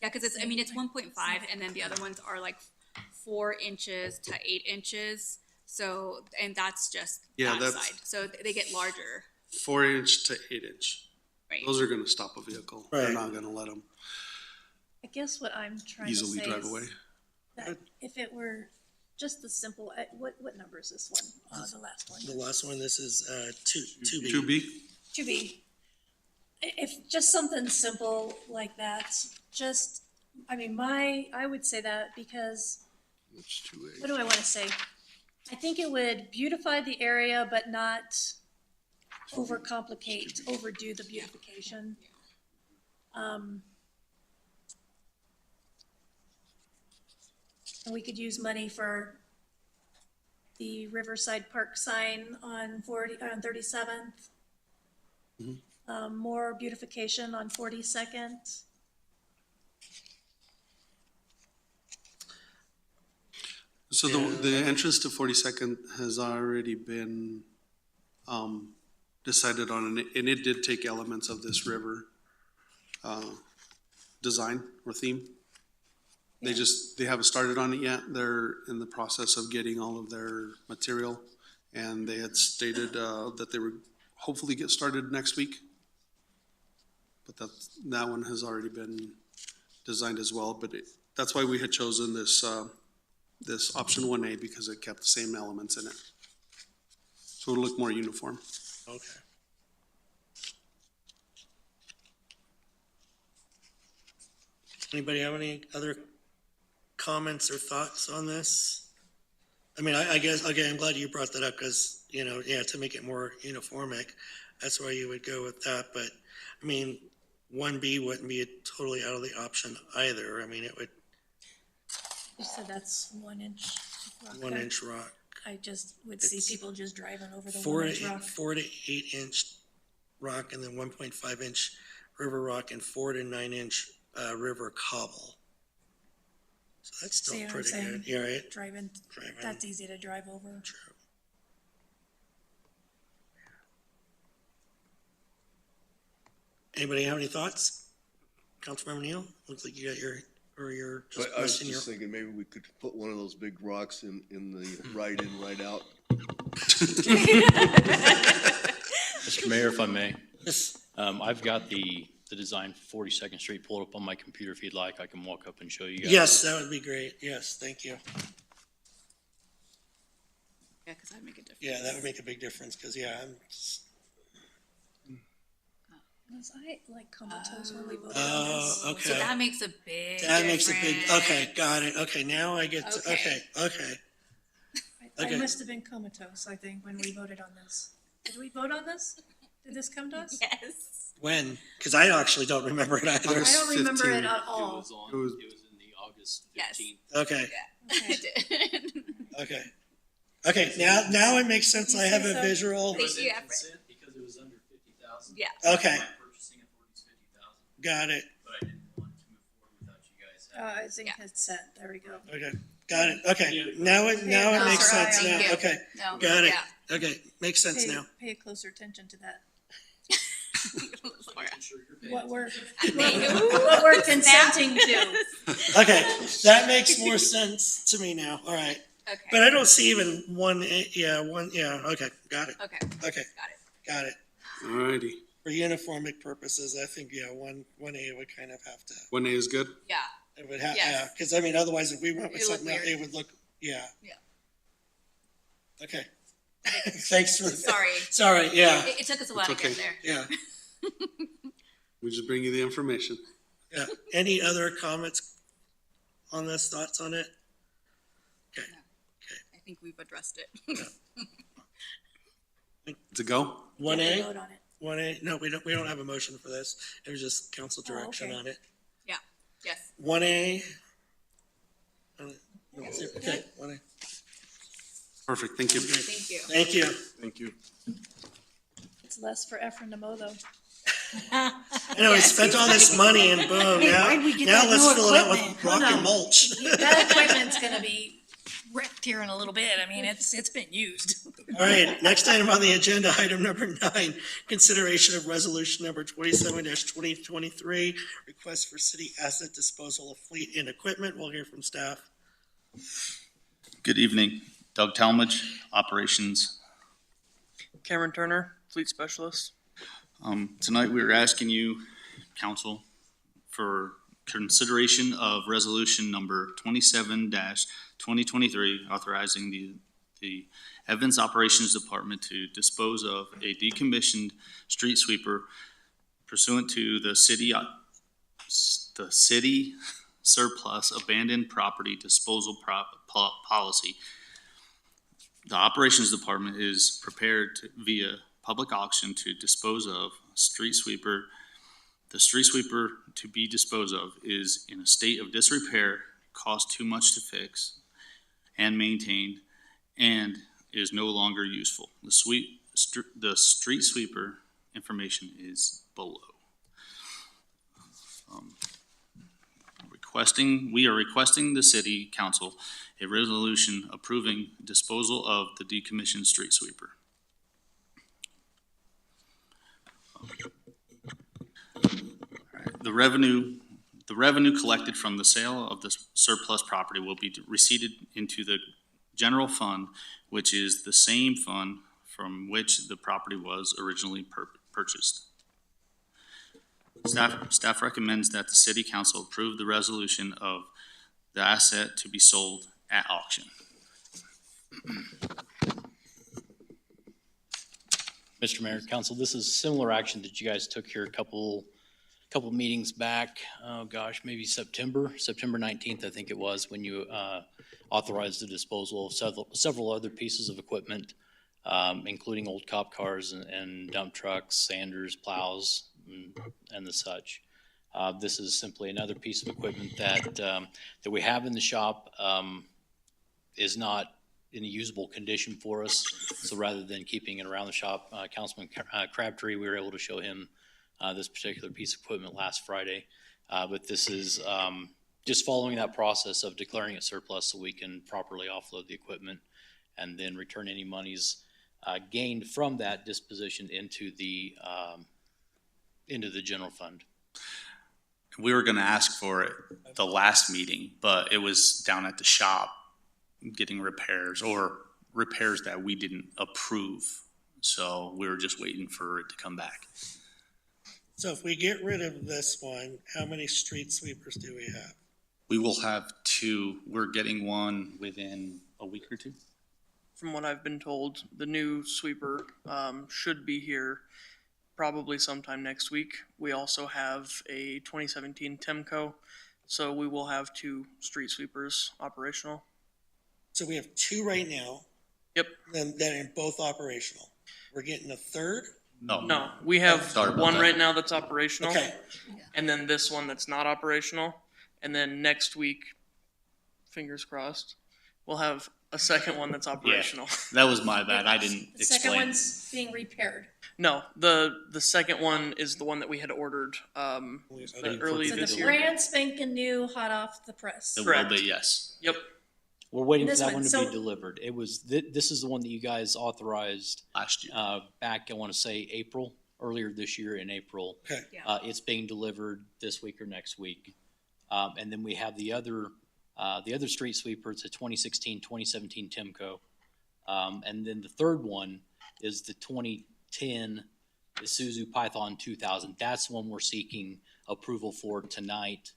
Yeah, cause it's 1.5 and then the other ones are like 4 inches to 8 inches. So, and that's just Yeah, that that's- side. So they get larger, 4-inch to 8-inch. right? Those are gonna stop a vehicle. They're Right. not gonna let them I guess what I'm trying to easily say drive is away. that if it were just the simple, what number is this one? The last one? The last one, this is 2B. 2B? To be. If just something simple like that, I would say that because, It's 2A. what do I want to say? I think it would beautify the area, but not overdo the beautification. And we could use money for the Riverside Park sign on 37th. More beautification on 42nd. So the entrance to 42nd has already been decided on, and it did take elements of this river design or theme. They haven't started on it yet. They're in the process of getting all of their material, and they had stated that they would hopefully get started next week. But that one has already been designed as well, but that's why we had chosen this, this option 1A, because it kept the same elements in it. So it'll look more uniform. Okay. Anybody have any other comments or thoughts on this? I mean, I guess, okay, I'm glad you brought that up because, you know, yeah, to make it more uniformic, that's why you would go with that. But, I mean, 1B wouldn't be totally out of the option either. I mean, it would, You said that's 1 inch rock. 1 inch rock. I just would see It's people just driving over the 4 1 inch rock. 4 to 8 inch rock and then 1.5 inch river rock and 4 to 9 inch river cobble. So that's still See what I'm pretty saying? good. Yeah, right? Driving, that's easy to drive over. True. Anybody have any thoughts? Councilmember Neal, looks like you got your just But I was question just your. thinking maybe we could put one of those big rocks in the right in, right out. Mr. Mayor, if I may, Yes. I've got the design for 42nd Street pulled up on my computer. If you'd like, I can walk up and show you guys. Yes, that would be great. Yes, thank you. Yeah, because that'd make a difference. Yeah, that would make a big difference because, yeah, Was I like comatose when we voted on oh, this? okay. So that makes a big That makes a big, difference. okay, got it. Okay, now I get, to Okay. okay. I Okay. must have been comatose, I think, when we voted on this. Did we vote on this? Did this come to us? Yes. When? Because I actually don't remember it either. I don't remember 15. it at all. It was in the August Yes. 15th. Okay, I did. okay. Okay, now it makes sense. I have a So- visual. Thank you, Efren. Because it was under 50,000. Yeah. Okay, Purchasing it for these 50,000, got it. but I didn't want to move forward without you guys having. I think it's set, there we go. Okay, got it. Okay, now it makes Alright. sense now. Thank you. Okay, No, got it. yeah. Okay, makes sense now. Pay closer attention to that. Making sure you're paying What we're, Thank what we're consenting to. Okay, that makes more sense to me now. All right. Okay. But I don't see even okay, got it. Okay. Okay, got it. Alrighty. For uniformic purposes, I think, 1A would kind of have to, 1A is good? Yeah. it would have, Yes. yeah, because I mean, otherwise if we went with It'd look something else, weird. it would look, yeah. Yeah. Okay. Thanks for, Sorry. yeah, It took us a while It's to get okay. there. yeah, We just bring you the information. yeah. Any other comments on this, thoughts on it? I think we've addressed it. To go? One We A? vote on it. 1A, no, we don't have a motion for this. It was just council direction okay. on it. Yeah. Yes. 1A. Okay, 1A. Perfect, thank you. Thank you. Thank you. Thank you. It's less for Efren to mow though. I know, we spent all this money and boom, now let's fill it out with rock and mulch. That equipment's gonna be wrecked here in a little bit. I mean, it's been used. All right, next item on the agenda, item number 9, consideration of resolution number 27-2023, request for city asset disposal of fleet and equipment. We'll hear from staff. Good evening. Doug Talmadge, Operations. Cameron Turner, Fleet Specialist. Tonight, we are asking you, council, for consideration of resolution number 27-2023, authorizing the Evans Operations Department to dispose of a decommissioned street sweeper pursuant to the city surplus abandoned property disposal policy. The Operations Department is prepared via public auction to dispose of street sweeper. The street sweeper to be disposed of is in a state of disrepair, costs too much to fix and maintain, and is no longer useful. The street sweeper information is below. We are requesting the city council a resolution approving disposal of the decommissioned street sweeper. The revenue collected from the sale of the surplus property will be receipted into the general fund, which is the same fund from which the property was originally purchased. Staff recommends that the city council approve the resolution of the asset to be sold at auction. Mr. Mayor, Council, this is similar action that you guys took here a couple meetings back. Oh gosh, maybe September 19th, I think it was, when you authorized the disposal of several other pieces of equipment, including old cop cars and dump trucks, sanders, plows, and the such. This is simply another piece of equipment that we have in the shop, is not in a usable condition for us. So rather than keeping it around the shop, Councilman Crabtree, we were able to show him this particular piece of equipment last Friday. But this is just following that process of declaring it surplus so we can properly offload the equipment and then return any monies gained from that disposition into the general fund. We were gonna ask for it the last meeting, but it was down at the shop getting repairs that we didn't approve. So we were just waiting for it to come back. So if we get rid of this one, how many street sweepers do we have? We will have 2. We're getting one within a week or 2. From what I've been told, the new sweeper should be here probably sometime next week. We also have a 2017 Temco, so we will have 2 street sweepers operational. So we have 2 right now. Yep. Then are both operational. We're getting a third? No, we have Sorry about one that. right now that's operational. Okay. And then this one that's not operational. And then next week, fingers crossed, we'll have a second one that's operational. That was my bad. I didn't The second explain. one's being repaired. No, the second one is the one that we had ordered early So this the year. brand spanking new, hot off the press. It will Correct. be, yes. Yep. We're waiting for This that one, one to so- be delivered. It was, this is the one that you guys authorized Last year. back, I want to say earlier this year in April. Okay. It's being delivered this week or next week. And then we have the other street sweeper. It's a 2016, 2017 Timco. And then the third one is the 2010 Isuzu Python 2000. That's the one we're seeking approval for tonight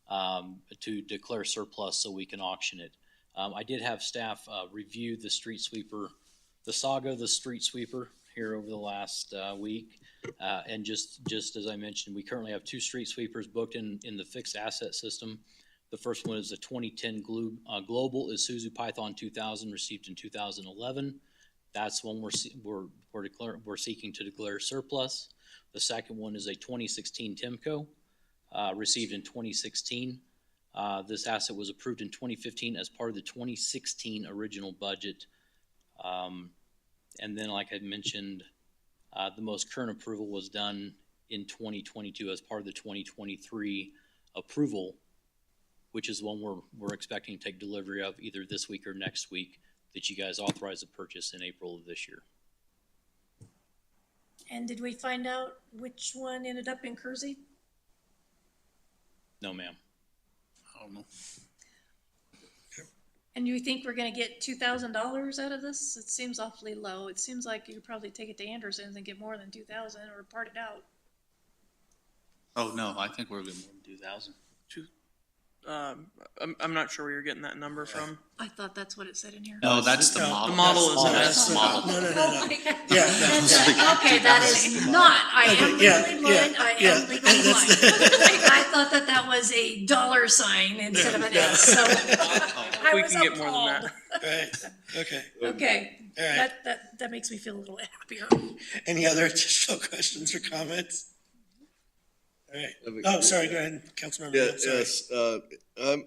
to declare surplus so we can auction it. I did have staff review the street sweeper, the saga of the street sweeper here over the last week. And just as I mentioned, we currently have 2 street sweepers booked in the fixed asset system. The first one is the 2010 Global Isuzu Python 2000 received in 2011. That's one we're seeking to declare surplus. The second one is a 2016 Timco received in 2016. This asset was approved in 2015 as part of the 2016 original budget. And then, like I mentioned, the most current approval was done in 2022 as part of the 2023 approval, which is one we're expecting to take delivery of either this week or next week, that you guys authorized the purchase in April of this year. And did we find out which one ended up in Kersey? No, ma'am. I don't know. And you think we're gonna get $2,000 out of this? It seems awfully low. It seems like you could probably take it to Anderson's and get more than 2,000 or part it out. Oh, no, I think we're getting more than 2,000. I'm not sure where you're getting that number from. I thought that's what it said in here. No, that's the No, model. The model is an That's the estimate. model. No. Oh my God. Yeah, Okay, that is not, I am Okay, yeah, legally blind, I yeah, am legally blind. I thought that was a dollar sign instead of an S, so I We was can get more than appalled. that. Right, okay. Okay, All right. that makes me feel a little happier. Any other additional questions or comments? All right. Oh, sorry, go ahead, Councilmember. Yeah, Hill, sorry. yes, I'm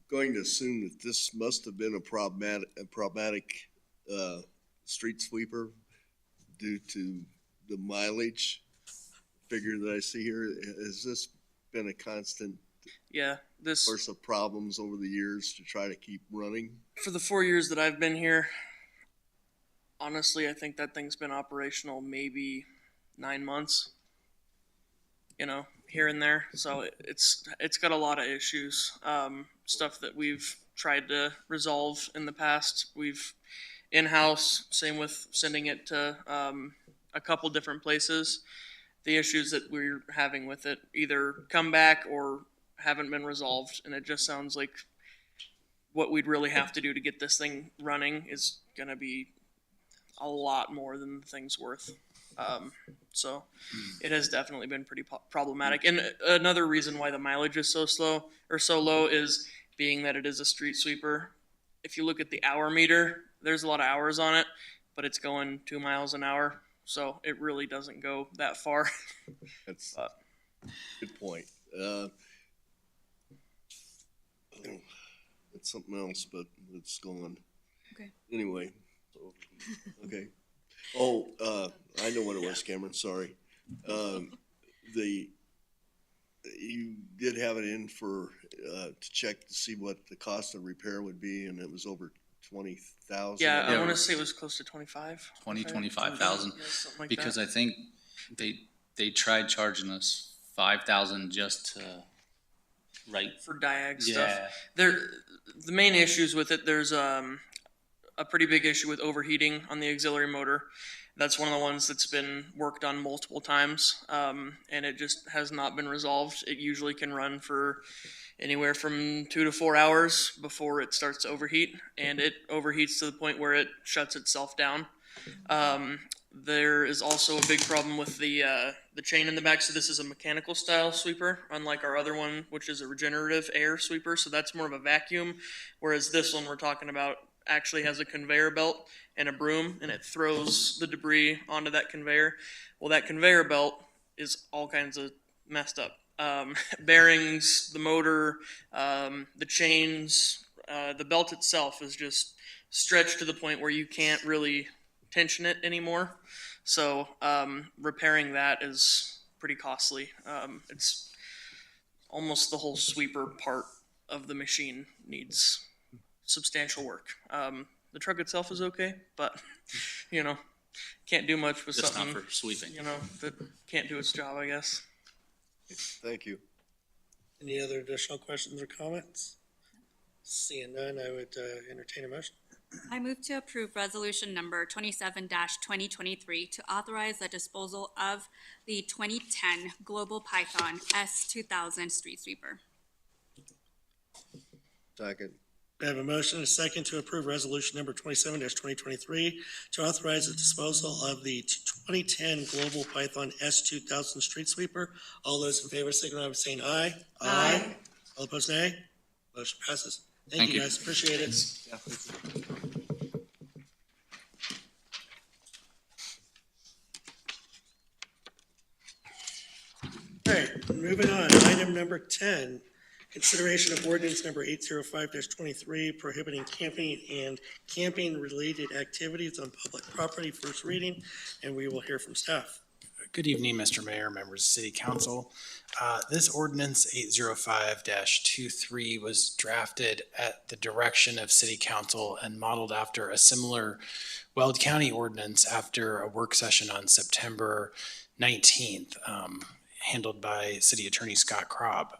going to assume that this must have been a problematic street sweeper due to the mileage figure that I see here. Has this been a constant Yeah, this source of problems over the years to try to keep running? for the 4 years that I've been here. Honestly, I think that thing's been operational maybe 9 months. You know, here and there. So it's got a lot of issues. Stuff that we've tried to resolve in the past. We've in-house, same with sending it to a couple different places. The issues that we're having with it either come back or haven't been resolved, and it just sounds like what we'd really have to do to get this thing running is gonna be a lot more than the thing's worth. So it has definitely been pretty problematic. And another reason why the mileage is so slow or so low is being that it is a street sweeper. If you look at the hour meter, there's a lot of hours on it, but it's going 2 miles an hour. So it really doesn't go that far. That's good point. It's something else, but it's gone. Okay. Anyway, so, okay. Oh, I know what it was, Cameron, sorry. You did have it in for, to check to see what the cost of repair would be, and it was over 20,000. Yeah, I want to say it was close to 25. 25,000, Yeah, something like because that. I think they tried charging us 5,000 just to For diag Yeah. stuff. The main issues with it, there's a pretty big issue with overheating on the auxiliary motor. That's one of the ones that's been worked on multiple times, and it just has not been resolved. It usually can run for anywhere from 2 to 4 hours before it starts to overheat, and it overheats to the point where it shuts itself down. There is also a big problem with the chain in the back. So this is a mechanical style sweeper, unlike our other one, which is a regenerative air sweeper. So that's more of a vacuum, whereas this one we're talking about actually has a conveyor belt and a broom, and it throws the debris onto that conveyor. Well, that conveyor belt is all kinds of messed up. Bearings, the motor, the chains, the belt itself is just stretched to the point where you can't really tension it anymore. So repairing that is pretty costly. It's almost the whole sweeper part of the machine needs substantial work. The truck itself is okay, but can't do much with Just not something for sweeping. that can't do its job, I guess. Thank you. Any other additional questions or comments? Seeing none, I would entertain a motion. I move to approve resolution number 27-2023 to authorize the disposal of the 2010 Global Python S2000 street sweeper. Second. We have a motion and a second to approve resolution number 27-2023 to authorize the disposal of the 2010 Global Python S2000 street sweeper. All those in favor signify by saying aye. Aye. All opposed, nay. Motion passes. Thank you, guys. Appreciate it. All right, moving on. Item number 10, consideration of ordinance number 805-23 prohibiting camping and camping-related activities on public property, first reading, and we will hear from staff. Good evening, Mr. Mayor, members of City Council. This ordinance 805-23 was drafted at the direction of City Council and modeled after a similar Weld County ordinance after a work session on September 19th, handled by City Attorney Scott Krob.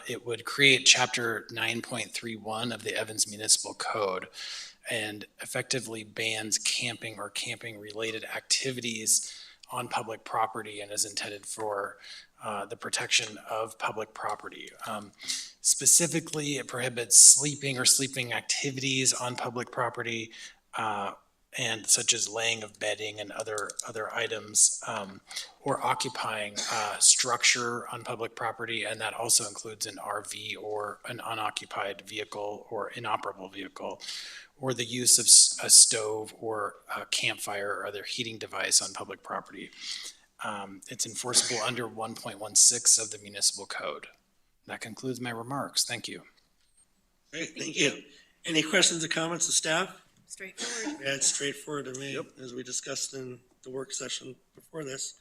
It would create Chapter 9.31 of the Evans Municipal Code and effectively bans camping or camping-related activities on public property and is intended for the protection of public property. Specifically, it prohibits sleeping or sleeping activities on public property, and such as laying of bedding and other items, or occupying structure on public property, and that also includes an RV or an unoccupied vehicle or inoperable vehicle, or the use of a stove or a campfire or other heating device on public property. It's enforceable under 1.16 of the municipal code. That concludes my remarks. Thank you. Great, thank you. Any questions or comments of staff? Straightforward. Yeah, it's straightforward to me, as we discussed in the work session before this.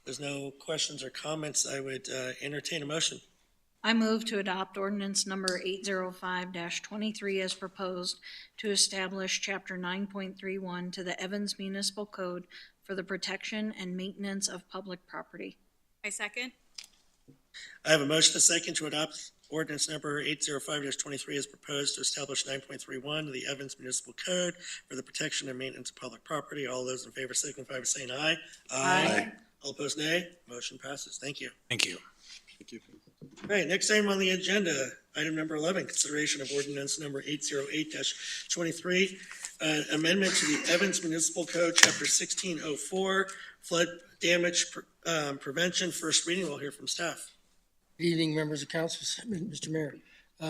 There's no questions or comments. I would entertain a motion. I move to adopt ordinance number 805-23 as proposed to establish Chapter 9.31 to the Evans Municipal Code for the protection and maintenance of public property. I second. I have a motion and a second to adopt ordinance number 805-23 as proposed to establish 9.31 of the Evans Municipal Code for the protection and maintenance of public property. All those in favor signify by saying aye. Aye. All opposed, nay. Motion passes. Thank you. Thank you. Thank you. All right, next item on the agenda, item number 11, consideration of ordinance number 808-23, amendment to the Evans Municipal Code, Chapter 1604, flood damage prevention, first reading. We'll hear from staff. Good evening, members of council, Mr. Mayor.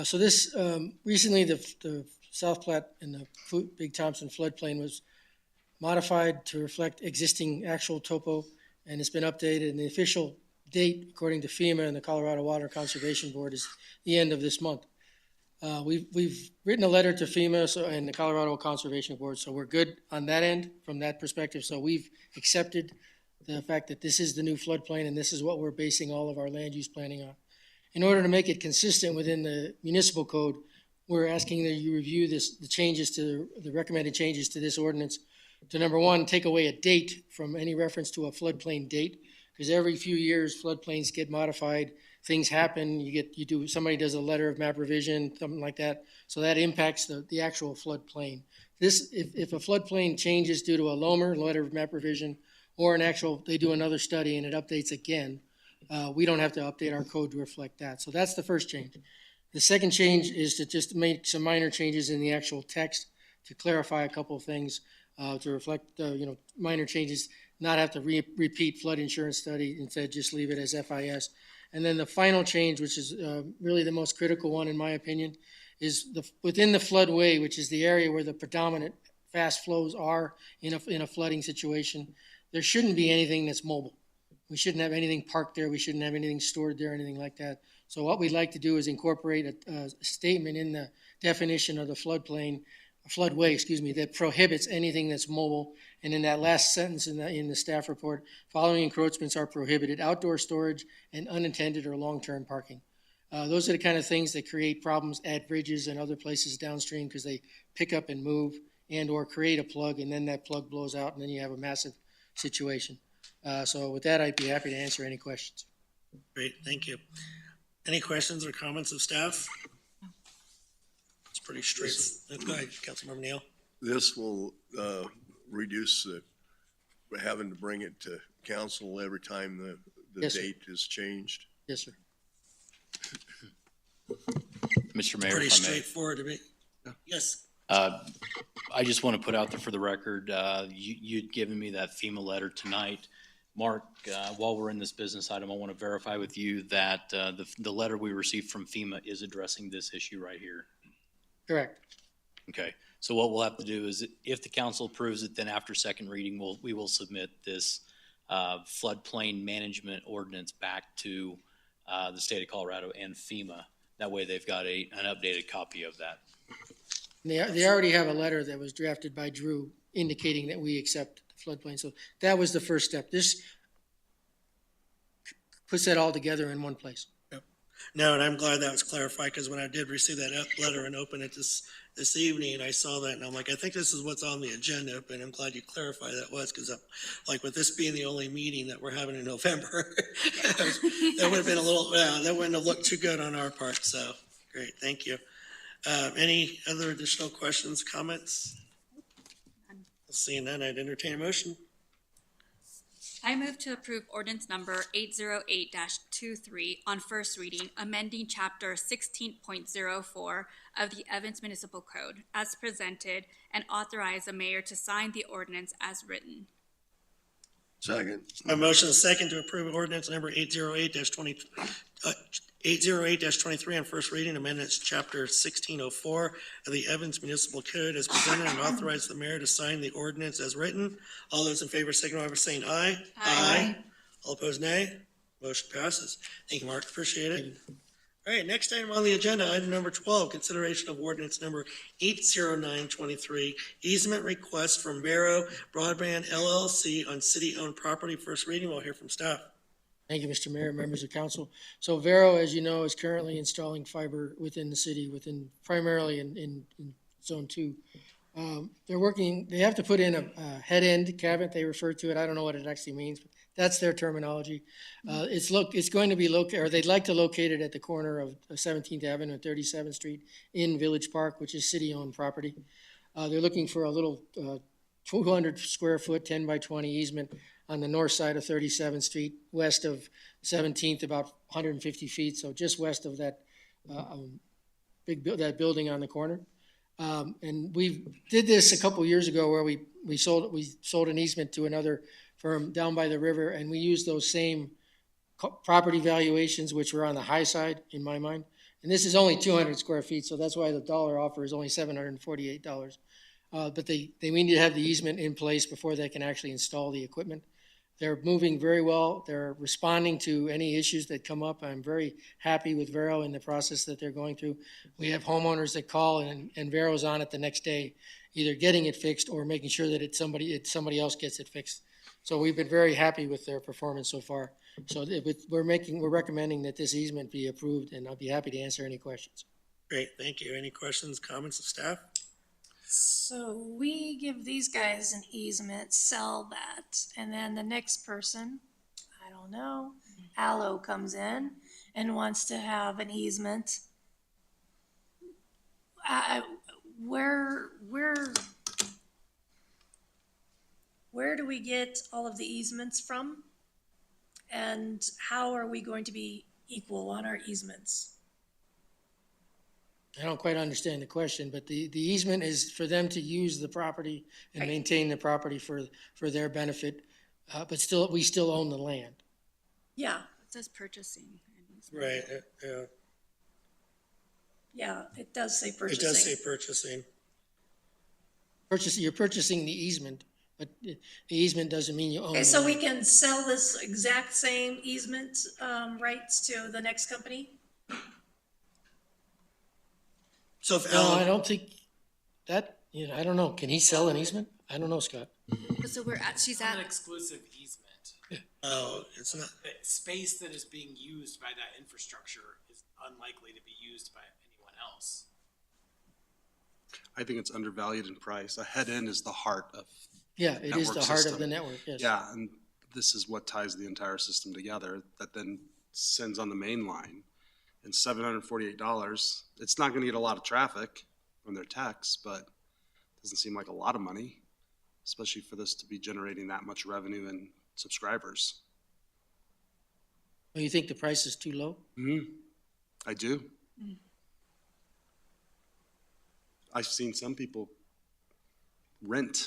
So this, recently the South Platte and the Big Thompson floodplain was modified to reflect existing actual topo, and it's been updated, and the official date, according to FEMA and the Colorado Water Conservation Board, is the end of this month. We've written a letter to FEMA and the Colorado Conservation Board, so we're good on that end from that perspective. So we've accepted the fact that this is the new floodplain and this is what we're basing all of our land use planning on. In order to make it consistent within the municipal code, we're asking that you review the changes to the recommended changes to this ordinance to, number one, take away a date from any reference to a floodplain date, because every few years floodplains get modified, things happen, somebody does a letter of map revision, something like that, so that impacts the actual floodplain. If a floodplain changes due to a LOMR, letter of map revision, or they do another study and it updates again, we don't have to update our code to reflect that. So that's the first change. The second change is to just make some minor changes in the actual text to clarify a couple of things, to reflect, minor changes, not have to repeat flood insurance study, instead just leave it as FIS. And then the final change, which is really the most critical one in my opinion, is within the floodway, which is the area where the predominant fast flows are in a flooding situation, there shouldn't be anything that's mobile. We shouldn't have anything parked there. We shouldn't have anything stored there, anything like that. So what we'd like to do is incorporate a statement in the definition of the floodway, that prohibits anything that's mobile. And in that last sentence in the staff report, following encroachments are prohibited: outdoor storage and unintended or long-term parking. Those are the kind of things that create problems at bridges and other places downstream, because they pick up and move and or create a plug, and then that plug blows out and then you have a massive situation. So with that, I'd be happy to answer any questions. Great, thank you. Any questions or comments of staff? It's pretty straight. Go ahead, Councilmember Neal. This will reduce having to bring it to council every time the Yes, sir. date is changed. Yes, sir. Mr. Mayor, Pretty if I may. straightforward to me. Yes. I just want to put out there for the record, you'd given me that FEMA letter tonight. Mark, while we're in this business item, I want to verify with you that the letter we received from FEMA is addressing this issue right here. Correct. Okay, so what we'll have to do is, if the council approves it, then after second reading, we will submit this floodplain management ordinance back to the state of Colorado and FEMA. That way they've got an updated copy of that. They already have a letter that was drafted by Drew indicating that we accept the floodplain. So that was the first step. This puts that all together in one place. Yep. No, and I'm glad that was clarified, because when I did receive that letter and open it this evening, and I saw that, and I'm like, I think this is what's on the agenda, but I'm glad you clarified that was, because like with this being the only meeting that we're having in November, that would have been that wouldn't have looked too good on our part. So great, thank you. Any other additional questions, comments? Seeing none, I'd entertain a motion. I move to approve ordinance number 808-23 on first reading, amending chapter 16.04 of the Evans Municipal Code as presented, and authorize the mayor to sign the ordinance as written. Second. A motion is second to approve ordinance number 808-23 on first reading, amendments chapter 1604 of the Evans Municipal Code as presented, and authorize the mayor to sign the ordinance as written. All those in favor signify by saying aye. Aye. All opposed, nay. Motion passes. Thank you, Mark. Appreciate it. All right, next item on the agenda, item number 12, consideration of ordinance number 80923, easement request from Vero Broadband LLC on city-owned property. First reading, we'll hear from staff. Thank you, Mr. Mayor, members of council. So Vero, as you know, is currently installing fiber within the city, primarily in zone 2. They have to put in a head end cabinet, they refer to it. I don't know what it actually means, but that's their terminology. It's going to be located, or they'd like to locate it at the corner of 17th Avenue and 37th Street in Village Park, which is city-owned property. They're looking for a little 200 square foot, 10 by 20 easement on the north side of 37th Street, west of 17th, about 150 feet, so just west of that that building on the corner. And we did this a couple years ago where we sold an easement to another firm down by the river, and we used those same property valuations, which were on the high side in my mind. And this is only 200 square feet, so that's why the dollar offer is only $748. But we need to have the easement in place before they can actually install the equipment. They're moving very well. They're responding to any issues that come up. I'm very happy with Vero in the process that they're going through. We have homeowners that call and Vero's on it the next day, either getting it fixed or making sure that somebody else gets it fixed. So we've been very happy with their performance so far. So we're recommending that this easement be approved, and I'll be happy to answer any questions. Great, thank you. Any questions, comments of staff? So we give these guys an easement, sell that, and then the next person, I don't know, Allo comes in and wants to have an easement. Where do we get all of the easements from? And how are we going to be equal on our easements? I don't quite understand the question, but the easement is for them to use the property and Right. maintain the property for their benefit, but still, we still own the land. Yeah, It says purchasing. Right, yeah, yeah, it does say it purchasing. does say purchasing. You're purchasing the easement, but the easement doesn't mean you own Okay, the so we land. can sell this exact same easement, rights to the next company? So if No, I Alan, don't think that, I don't know. Can he sell an easement? I don't know, Scott. So she's Not at, an exclusive easement. oh, it's not, The space that is being used by that infrastructure is unlikely to be used by anyone else. I think it's undervalued in price. A head end is the heart of. Yeah, it is network the heart of system. the network, yes. Yeah, and this is what ties the entire system together, that then sends on the main line. And $748, it's not gonna get a lot of traffic from their techs, but it doesn't seem like a lot of money, especially for this to be generating that much revenue and subscribers. Well, you think the price is too low? I do. I've seen some people rent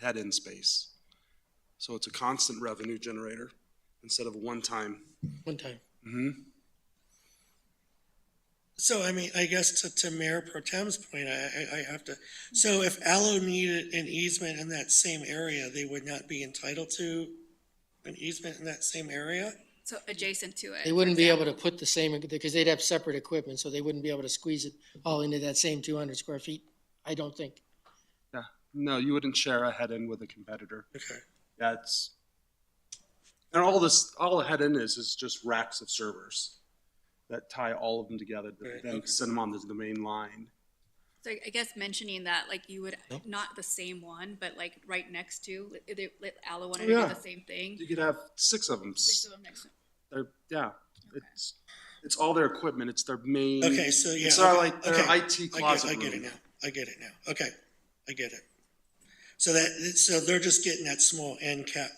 head-in space. So it's a constant revenue generator instead of one time. One time. so I mean, I guess to Mayor Pro Tem's point, I have to, so if Allo needed an easement in that same area, they would not be entitled to an easement in that same area? so adjacent to it. They wouldn't be able to put the same, because they'd have separate equipment, so they wouldn't be able to squeeze it all into that same 200 square feet, I don't think. Yeah, no, you wouldn't share a head-in with a competitor. Okay. That's, and all the head-in is just racks of servers that tie all of them together, Right, then okay. send them on the main line. So I guess mentioning that, like, you would, not the same one, but like right next to, let Allo wanted to Yeah. do the same thing. You could have 6 of them. Six of them next to. Yeah, it's all their equipment, it's their main. Okay, so yeah. It's okay, like their okay. IT closet I get it room. now. I get it now. Okay, I get it. So so they're just getting that small end cap.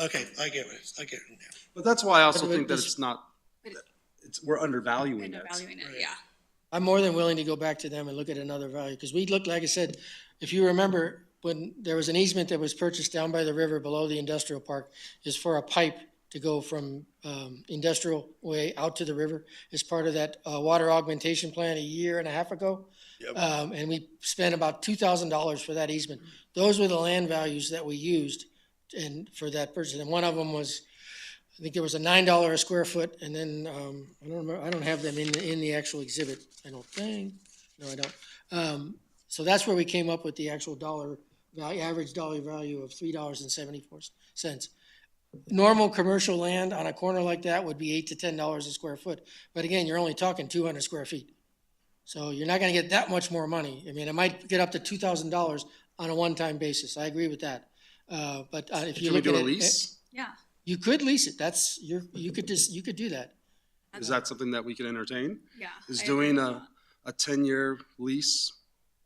Okay, I get it now. But that's why I also But think that this- it's not, But we're undervaluing it. Undervaluing it, yeah. I'm more than willing to go back to them and look at another value, because we looked, like I said, if you remember, when there was an easement that was purchased down by the river below the industrial park, is for a pipe to go from industrial way out to the river as part of that water augmentation plan a year and a half ago. And we spent about $2,000 for that easement. Those were the land values that we used and for that purchase. And one of them was, I think there was a $9 a square foot, and then, I don't remember, I don't have them in the actual exhibit, I don't think. No, I don't. So that's where we came up with the actual dollar value, average dollar value of $3.74. Normal commercial land on a corner like that would be $8 to $10 a square foot. But again, you're only talking 200 square feet. So you're not gonna get that much more money. I mean, it might get up to $2,000 on a one-time basis. I agree with that. But if you Can we look at do it. a lease? Yeah. You could lease it. You could do that. Is that something that we can entertain? Yeah. Is I doing agree with a 10-year lease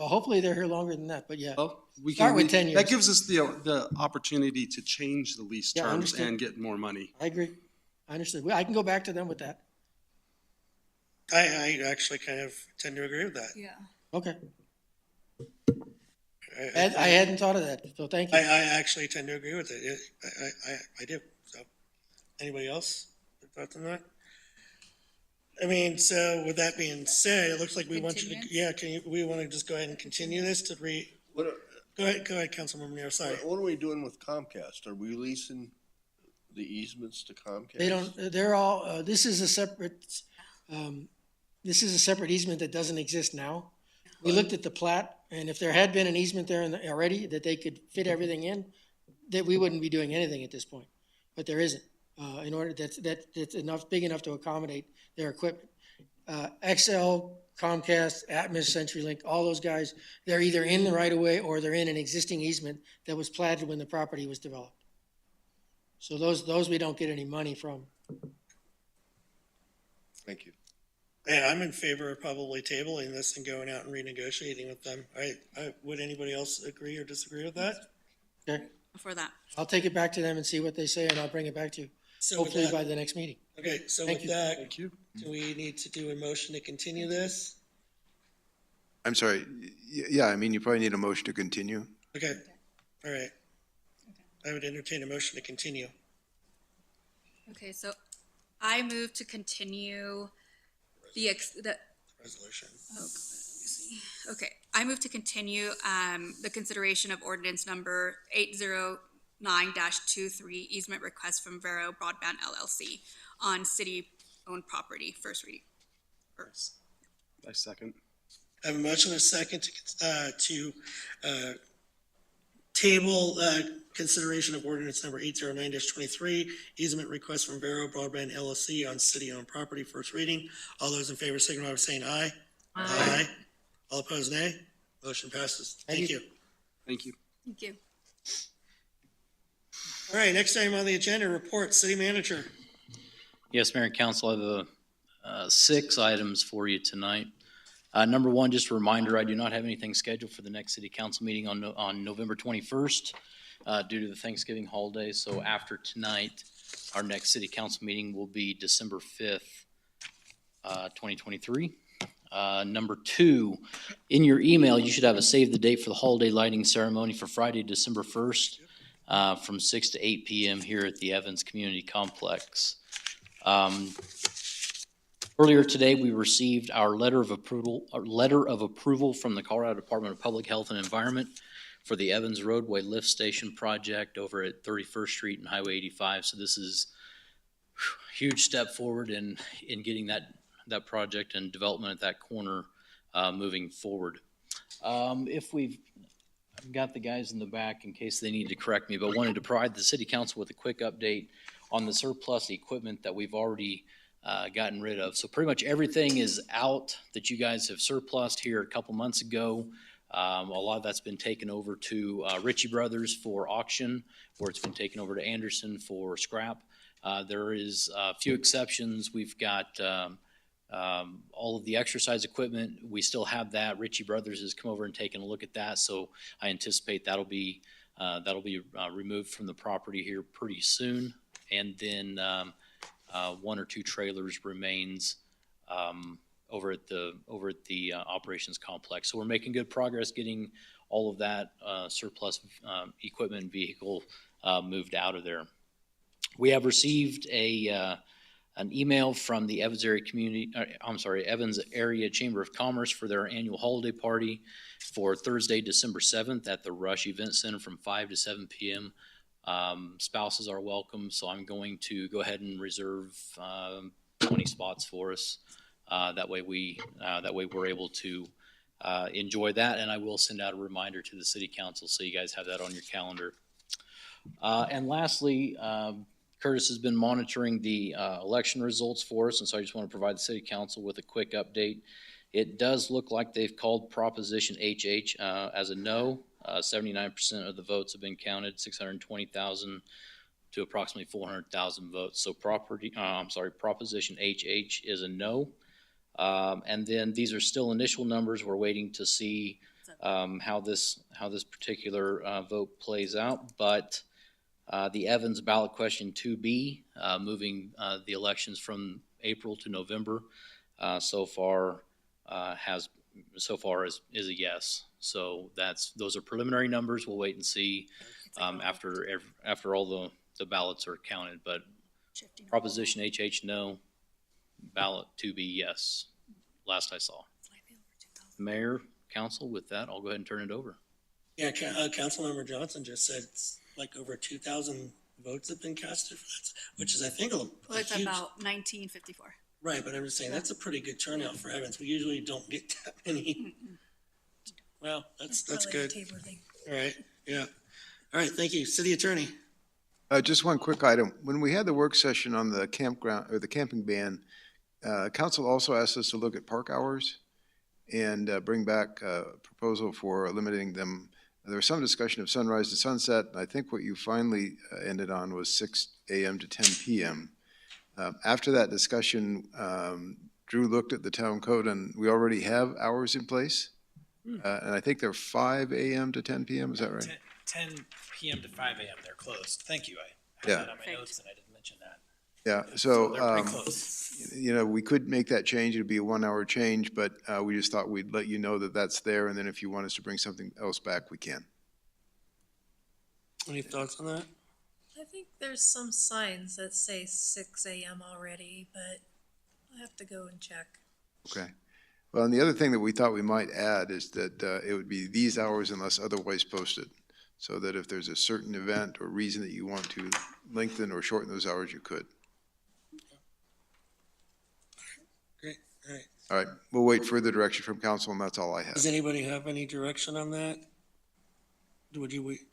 Well, hopefully they're here longer than that, but yeah. Well, we Start can, with 10 years. that gives us the opportunity to change the lease Yeah, terms understood. and get more money. I agree. I understood. Well, I can go back to them with that. I actually kind of tend to agree with that. Yeah. Okay. I hadn't thought of that, so thank I you. actually tend to agree with it. I do, so. Anybody else thoughts on that? I mean, so with that being said, it looks like we want you to, Continuance? we want to just go ahead and continue this to go ahead, Councilmember Nero, sorry. What are we doing with Comcast? Are we leasing the easements to Comcast? They don't, they're all, this is a separate easement that doesn't exist now. We looked at the plat, and if there had been an easement there already that they could fit everything in, that we wouldn't be doing anything at this point. But there isn't, in order, that's enough, big enough to accommodate their equipment. XL, Comcast, Atmos, CenturyLink, all those guys, they're either in the right of way or they're in an existing easement that was platted when the property was developed. So those we don't get any money from. Thank you. Yeah, I'm in favor of probably tabling this and going out and renegotiating with them. Would anybody else agree or disagree with that? Okay, For that. I'll take it back to them and see what they say, and I'll bring it back to you, So with hopefully that- by the next meeting. Okay, so Thank with you. that, Thank you. do we need to do a motion to continue this? I'm sorry, yeah, I mean, you probably need a motion to continue. Okay, all right. I would entertain a motion to continue. Okay, so I move to continue the Resolution. oh, let me see. Okay, I move to continue, the consideration of ordinance number 809-23 easement request from Vero Broadband LLC on city-owned property, first reading. I second. I have a motion and a second to table consideration of ordinance number 809-23, easement request from Vero Broadband LLC on city-owned property, first reading. All those in favor signify by saying aye. Aye. All opposed, nay. Motion passes. Thank you. Thank you. Thank you. All right, next item on the agenda, report, city manager. Yes, Mayor and Council, I have 6 items for you tonight. Number one, just a reminder, I do not have anything scheduled for the next city council meeting on November 21st due to the Thanksgiving holiday. So after tonight, our next city council meeting will be December 5th, 2023. Number 2, in your email, you should have a save the date for the holiday lighting ceremony for Friday, December 1st from 6 to 8 p.m. here at the Evans Community Complex. Earlier today, we received our letter of approval from the Colorado Department of Public Health and Environment for the Evans Roadway Lift Station project over at 31st Street and Highway 85. So this is a huge step forward in getting that project and development at that corner moving forward. I've got the guys in the back in case they need to correct me, but wanted to provide the city council with a quick update on the surplus equipment that we've already gotten rid of. So pretty much everything is out that you guys have surplused here a couple months ago. A lot of that's been taken over to Ritchie Brothers for auction, or it's been taken over to Anderson for scrap. There is a few exceptions. We've got all of the exercise equipment. We still have that. Ritchie Brothers has come over and taken a look at that, so I anticipate that'll be removed from the property here pretty soon. And then 1 or 2 trailers remains over at the operations complex. So we're making good progress getting all of that surplus equipment and vehicle moved out of there. We have received an email from the Evans Area Chamber of Commerce for their annual holiday party for Thursday, December 7th at the Rush Event Center from 5 to 7 p.m. Spouses are welcome, so I'm going to go ahead and reserve 20 spots for us. That way we're able to enjoy that, and I will send out a reminder to the city council so you guys have that on your calendar. And lastly, Curtis has been monitoring the election results for us, and so I just want to provide the city council with a quick update. It does look like they've called Proposition HH as a no. 79% of the votes have been counted, 620,000 to approximately 400,000 votes. So Proposition HH is a no. And then these are still initial numbers. We're waiting to see how this particular vote plays out. But the Evans ballot question 2B, moving the elections from April to November, so far is a yes. So those are preliminary numbers. We'll wait and see after all the ballots are counted. But Proposition HH, no. Ballot 2B, yes. Last I saw. Mayor, council, with that, I'll go ahead and turn it over. Yeah, Councilmember Johnson just said it's like over 2,000 votes have been casted for that, which is, I think, Well, it's about 1954. Right, but I'm just saying, that's a pretty good turnout for Evans. We usually don't get that many. Well, that's good. All right, yeah. All right, thank you. City Attorney. Just one quick item. When we had the work session on the campground, or the camping ban, council also asked us to look at park hours and bring back a proposal for eliminating them. There was some discussion of sunrise to sunset, and I think what you finally ended on was 6 a.m. to 10 p.m. After that discussion, Drew looked at the town code, and we already have hours in place. And I think they're 5 a.m. to 10 p.m., is that right? 10 p.m. to 5 a.m. They're closed. Thank you. I Yeah. had that on my notes and I didn't mention that. Yeah, So so, they're pretty close. you know, we could make that change. It'd be a 1 hour change, but we just thought we'd let you know that that's there. And then if you want us to bring something else back, we can. Any thoughts on that? I think there's some signs that say 6 a.m. already, but I'll have to go and check. Okay. Well, and the other thing that we thought we might add is that it would be these hours unless otherwise posted. So that if there's a certain event or reason that you want to lengthen or shorten those hours, you could. Great, all right. All right, we'll wait for the direction from council, and that's all I have. Does anybody have any direction on that?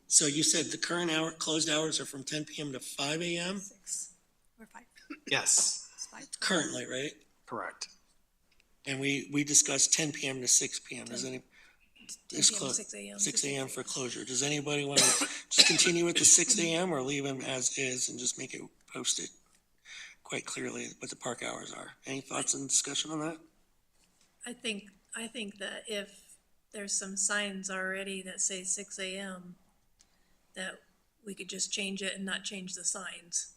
So you said the current closed hours are from 10 p.m. to 5 a.m.? 6 or 5. Yes, It's 5. Currently, right? correct. And we discussed 10 p.m. to 6 p.m. Does any? 10 It's p.m. closed. 6 a.m. 6 a.m. for closure. Does anybody want to just continue with the 6 a.m. or leave them as is and just make it posted quite clearly what the park hours are? Any thoughts and discussion on that? I think that if there's some signs already that say 6 a.m., that we could just change it and not change the signs.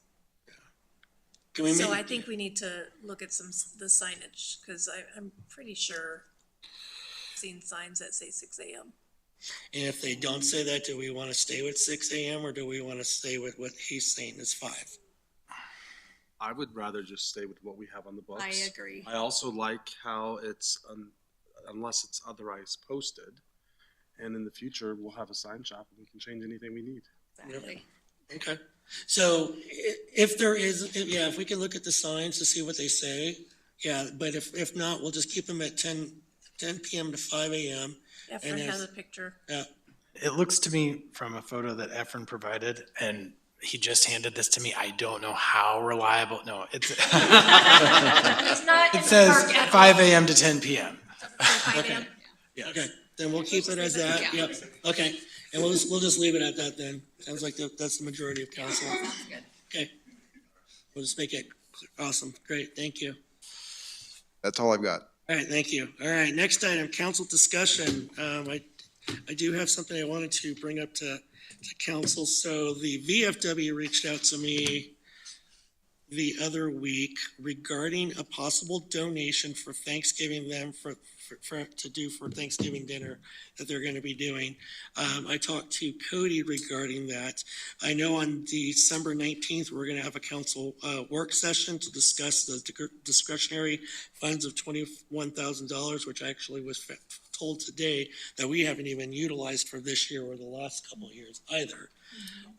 Can we So make- I think we need to look at the signage, because I'm pretty sure I've seen signs that say 6 a.m. And if they don't say that, do we want to stay with 6 a.m. or do we want to stay with what he's saying is 5? I would rather just stay with what we have on the books. I agree. I also like how it's, unless it's otherwise posted, and in the future, we'll have a sign shop and we can change anything we need. Exactly. Okay. So if there is, if we can look at the signs to see what they say, yeah, but if not, we'll just keep them at 10 p.m. to 5 a.m. Efren has a picture. Yeah. It looks to me from a photo that Efren provided, and he just handed this to me. I don't know how reliable. No, it's. It's not in It the says park at 5 a.m. to 10 p.m. 5 a.m. Okay, then we'll keep it as that, yep, okay, and we'll just leave it at that then, sounds like that's the majority of council. Okay, we'll just make it, awesome, great, thank you. That's all I've got. All right, thank you. All right, next item, council discussion. I do have something I wanted to bring up to council. So the VFW reached out to me the other week regarding a possible donation for Thanksgiving to do for Thanksgiving dinner that they're going to be doing. I talked to Cody regarding that. I know on December 19th, we're going to have a council work session to discuss the discretionary funds of $21,000, which actually was told today that we haven't even utilized for this year or the last couple of years either.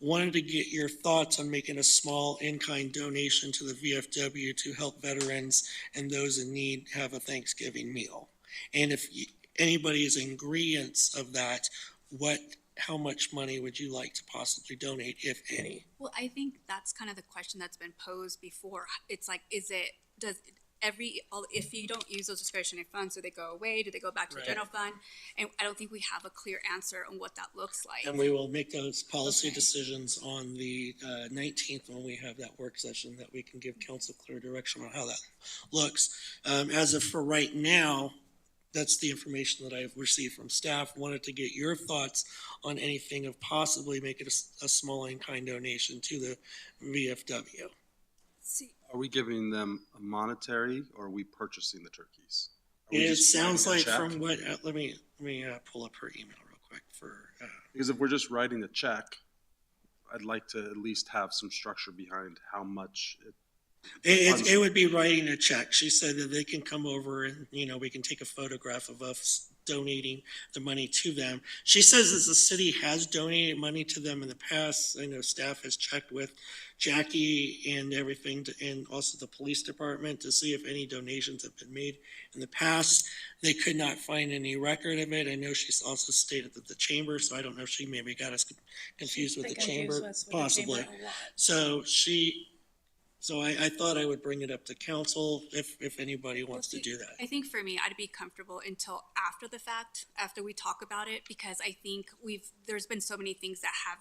Wanted to get your thoughts on making a small in-kind donation to the VFW to help veterans and those in need have a Thanksgiving meal. And if anybody is in agreement of that, how much money would you like to possibly donate, if any? Well, I think that's kind of the question that's been posed before. It's like, if you don't use those discretionary funds, do they go away? Do they go back to the Right. general fund? And I don't think we have a clear answer on what that looks like. And we will make those policy decisions on the 19th when we have that work session, that we can give council clear direction on how that looks. As of for right now, that's the information that I've received from staff. Wanted to get your thoughts on anything of possibly making a small in-kind donation to the VFW. Are we giving them a monetary or are we purchasing the turkeys? Are we It just sounds writing like a check? from what, let me pull up her email real quick for, Because if we're just writing a check, I'd like to at least have some structure behind how much it would be writing a check. She said that they can come over and, we can take a photograph of us donating the money to them. She says that the city has donated money to them in the past. I know staff has checked with Jackie and everything, and also the police department to see if any donations have been made in the past. They could not find any record of it. I know she's also stated that the chamber, so I don't know if she maybe got us confused with the chamber, possibly. So I thought I would bring it up to council if anybody wants to do that. I think for me, I'd be comfortable until after the fact, after we talk about it, because I think there's been so many things that have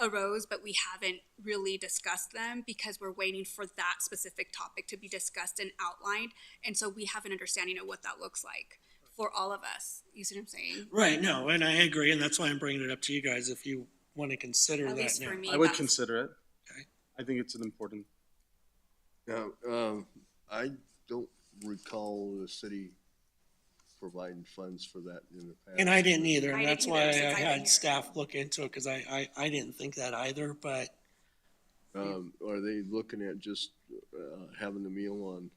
arose, but we haven't really discussed them because we're waiting for that specific topic to be discussed and outlined. And so we have an understanding of what that looks like for all of us. You see what I'm saying? Right, no, and I agree, and that's why I'm bringing it up to you guys if you want to consider At that least now. for me, I would that's- consider it. Okay. I think it's an important. Now, I don't recall the city providing funds for that in the past. And I didn't either, I and that's didn't why either, I since I've been had here. staff look into it, because I didn't think that either, but Are they looking at just having the meal on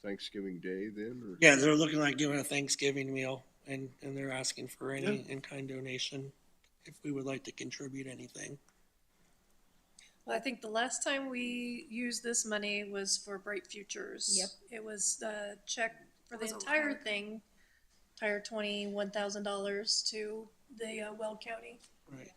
Thanksgiving Day then, or? yeah, they're looking like doing a Thanksgiving meal, and they're asking for any in-kind donation if we would like to contribute anything. Well, I think the last time we used this money was for Bright Futures. Yep. It was a check for the Was a entire lot. thing, entire $21,000 to the Weld County. Right.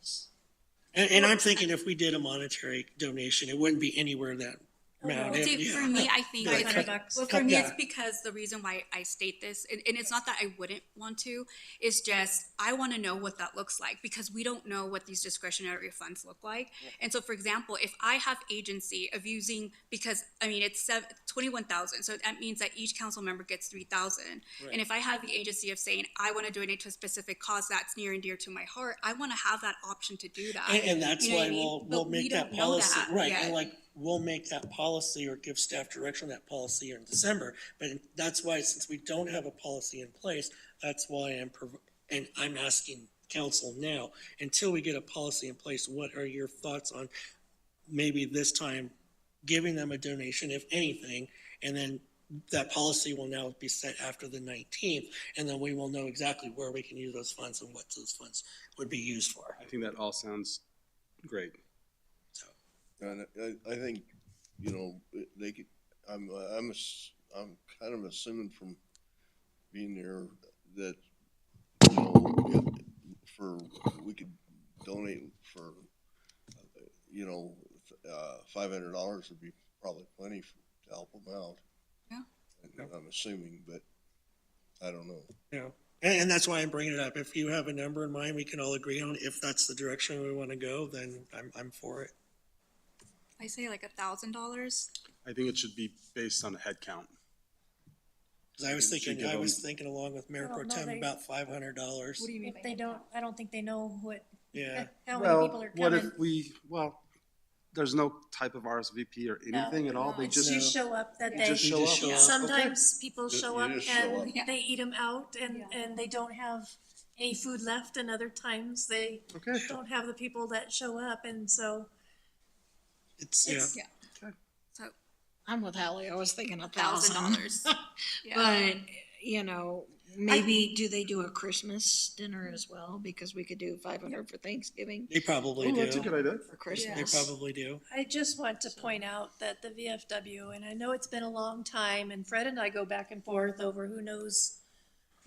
And I'm thinking if we did a monetary donation, it wouldn't be anywhere that amount. See, Yeah. for me, I think Yeah, it's, $500. well, for me, it's Yeah. because the reason why I state this, and it's not that I wouldn't want to, it's just, I want to know what that looks like, because we don't know what these discretionary funds look like. And so, for example, if I have agency of using, because, I mean, it's 21,000, so that means that each council member gets 3,000. Right. And if I have the agency of saying, I want to donate to a specific cause that's near and dear to my heart, I want to have that option to do that. And that's You know what why I mean? we'll But we make that don't know policy, that right, yet. and like, we'll make that policy or give staff direction on that policy in December. But that's why, since we don't have a policy in place, that's why I'm asking council now, until we get a policy in place, what are your thoughts on maybe this time giving them a donation, if anything, and then that policy will now be set after the 19th, and then we will know exactly where we can use those funds and what those funds would be used for. I think that all sounds great. And I think, they could, I'm kind of assuming from being there that, we could donate for, $500 would be probably plenty to help them out. Yeah. I'm assuming, but I don't know. Yeah, and that's why I'm bringing it up. If you have a number in mind, we can all agree on. If that's the direction we want to go, then I'm for it. I say like $1,000. I think it should be based on a head count. Because I was Should thinking, give them- thinking along with Mayor Well, Pro no, Tem they- about $500. What do you mean? If they don't, I don't think they know what, Yeah. how many people are What coming. if there's no type of RSVP or anything at all? They It's just, you show up that day. just show up. Sometimes people You show up just show and up. they eat them out and they don't have any food left, and other times they Okay. don't have the people that show up, and so It's, yeah. Yeah. So I'm with Hallie. I was thinking $1,000. $1,000. Yeah. But, maybe do they do a Christmas dinner as well? Because we could do 500 for Thanksgiving They probably Oh, that's a do. good idea. for Christmas. They probably do. I just want to point out that the VFW, and I know it's been a long time, and Fred and I go back and forth over who knows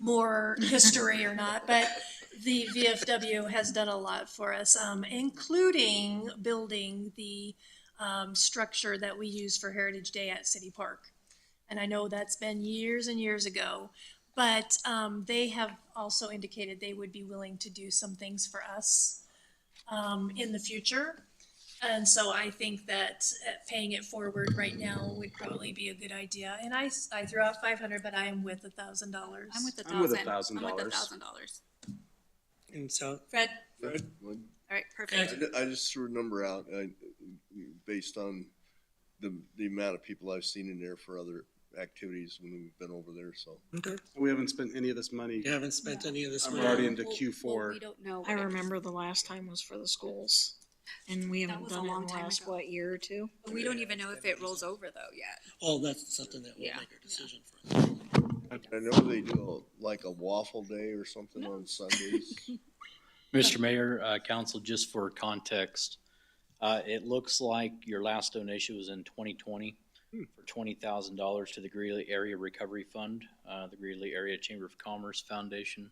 more history or not, but the VFW has done a lot for us, including building the structure that we use for Heritage Day at City Park. And I know that's been years and years ago, but they have also indicated they would be willing to do some things for us in the future. And so I think that paying it forward right now would probably be a good idea. And I threw out 500, but I am with $1,000. I'm with I'm with $1,000. I'm with $1,000. $1,000. And so, Fred? Fred? All right, perfect. I just threw a number out, based on the amount of people I've seen in there for other activities when we've been over there, so. okay, We haven't spent any of this money. you haven't spent any of this I'm money. already into Well, Q4. we don't know. I remember the last time was for the schools, and we haven't was a done it long in the time last, ago. what, year or two? We don't even know if it rolls over though yet. Oh, that's something that we'll Yeah. make a decision for. I know they do like a waffle day or something on Sundays. Mr. Mayor, council, just for context, it looks like your last donation was in 2020 for $20,000 to the Greeley Area Recovery Fund, the Greeley Area Chamber of Commerce Foundation.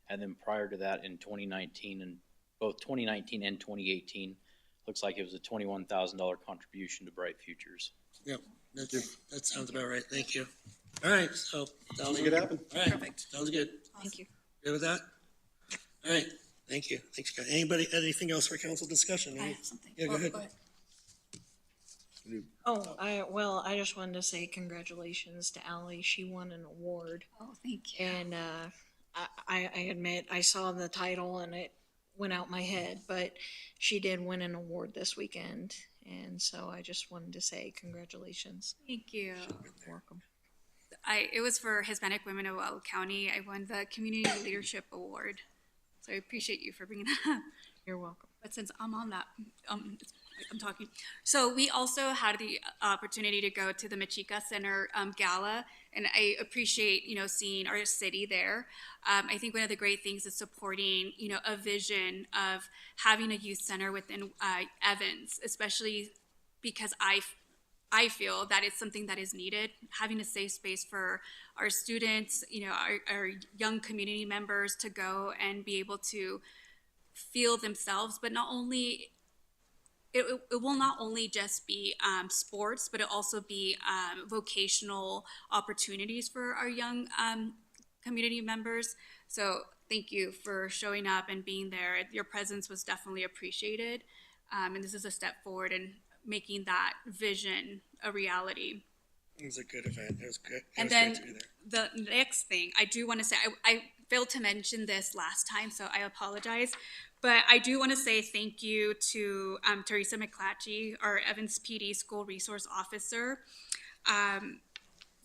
And then prior to that in 2019, and both 2019 and 2018, looks like it was a $21,000 contribution to Bright Futures. Yep, that sounds about right, thank you. All right, so. Make it happen. All right, Perfect. sounds good. Thank you. Good with that? All right, thank you. Thanks, guys. Anybody, anything else for council discussion? I have something. Yeah, go ahead. Oh, I just wanted to say congratulations to Ally. She won an award. Oh, thank you. And I admit, I saw the title and it went out my head, but she did win an award this weekend. And so I just wanted to say congratulations. Thank you. Welcome. It was for Hispanic Women of Weld County. I won the Community Leadership Award. So I appreciate you for bringing that up. You're welcome. But since I'm on that, I'm talking. So we also had the opportunity to go to the Machika Center Gala, and I appreciate, seeing our city there. I think one of the great things is supporting, a vision of having a youth center within Evans, especially because I feel that it's something that is needed, having a safe space for our students, our young community members to go and be able to feel themselves, but not only, it will not only just be sports, but it'll also be vocational opportunities for our young community members. So thank you for showing up and being there. Your presence was definitely appreciated. And this is a step forward in making that vision a reality. It was a good event. It was good. And then the next thing I do want to say, I failed to mention this last time, so I apologize. But I do want to say thank you to Teresa McClatchy, our Evans PD School Resource Officer,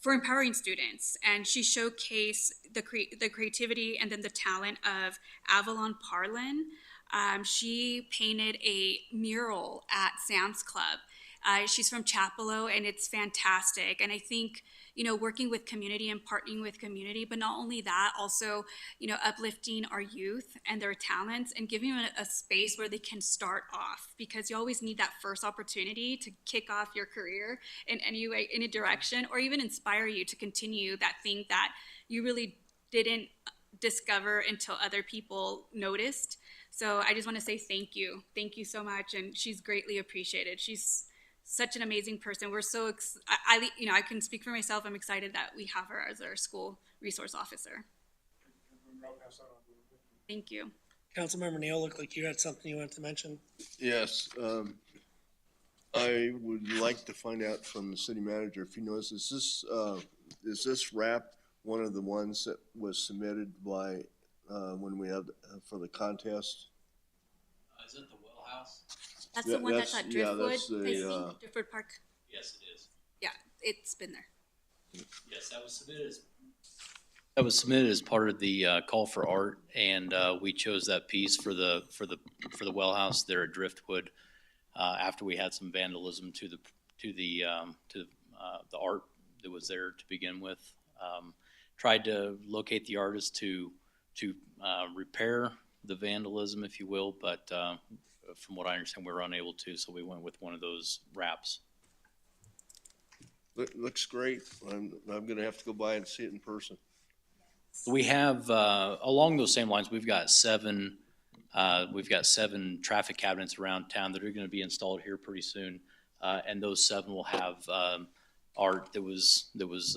for empowering students. And she showcased the creativity and then the talent of Avalon Parlin. She painted a mural at Sam's Club. She's from Chapelo, and it's fantastic. And I think, working with community and partnering with community, but not only that, also, uplifting our youth and their talents and giving them a space where they can start off, because you always need that first opportunity to kick off your career in any way, in a direction, or even inspire you to continue that thing that you really didn't discover until other people noticed. So I just want to say thank you. Thank you so much. And she's greatly appreciated. She's such an amazing person. We're so, I can speak for myself. I'm excited that we have her as our school resource officer. Thank you. Councilmember Neal, looked like you had something you wanted to mention. Yes, I would like to find out from the city manager if he knows, is this wrap one of the ones that was submitted by, when we had, for the contest? Is it the well house? That's Yeah, the one that's at yeah, Driftwood, that's the, I think, Driftwood Park. Yes, it is. Yeah, it's been there. Yes, that was submitted as part of the call for art, and we chose that piece for the well house there at Driftwood after we had some vandalism to the art that was there to begin with. Tried to locate the artist to repair the vandalism, if you will, but from what I understand, we were unable to, so we went with one of those wraps. Looks great. I'm gonna have to go by and see it in person. We have, along those same lines, we've got seven traffic cabinets around town that are gonna be installed here pretty soon. And those 7 will have, art that was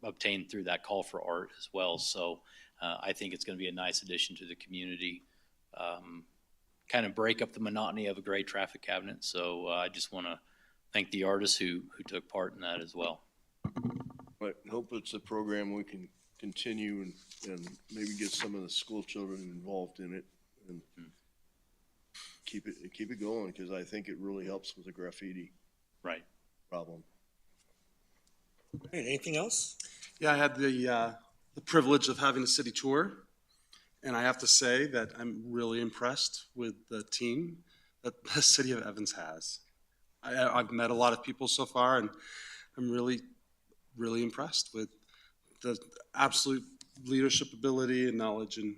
obtained through that call for art as well. So, I think it's gonna be a nice addition to the community. kind of break up the monotony of a great traffic cabinet. So I just want to thank the artists who took part in that as well. But hope it's a program we can continue and maybe get some of the school children involved in it and keep it going, because I think it really helps with the graffiti Right. problem. All right, anything else? Yeah, I had the privilege of having a city tour, and I have to say that I'm really impressed with the team that the city of Evans has. I've met a lot of people so far, and I'm really, really impressed with the absolute leadership ability and knowledge, and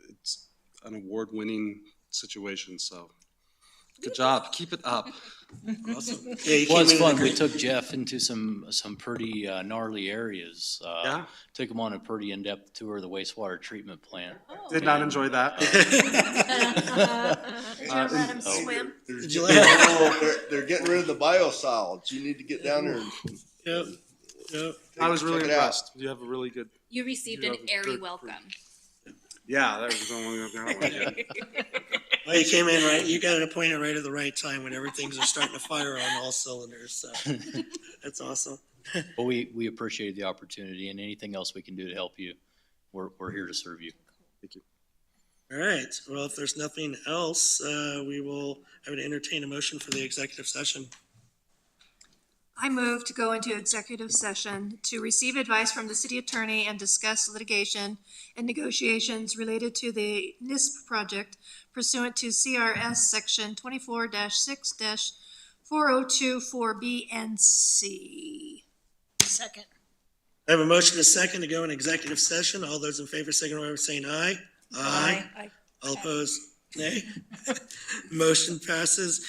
it's an award-winning situation, so good job. Keep it up. Awesome. Yeah, you Well, came it's in fun. at a We great- took Jeff into some pretty gnarly areas. Yeah. Took him on a pretty in-depth tour of the wastewater treatment plant. Did not enjoy that. Did you let him swim? Did you let They're getting rid of the biosolids. You need to get down there and. Yep, yep. I was really Check it out. impressed. You have a really good, You received an airy welcome. yeah, that was only. Well, you came in right, you got an appointment right at the right time when everything's are starting to fire on all cylinders, so that's awesome. Well, we appreciate the opportunity, and anything else we can do to help you, we're here to serve you. Thank you. All right, well, if there's nothing else, I would entertain a motion for the executive session. I move to go into executive session to receive advice from the city attorney and discuss litigation and negotiations related to the NISP project pursuant to CRS section 24-6-4024B and C. Second. I have a motion to second to go in executive session. All those in favor signify by saying aye. Aye. All opposed, nay. Motion passes.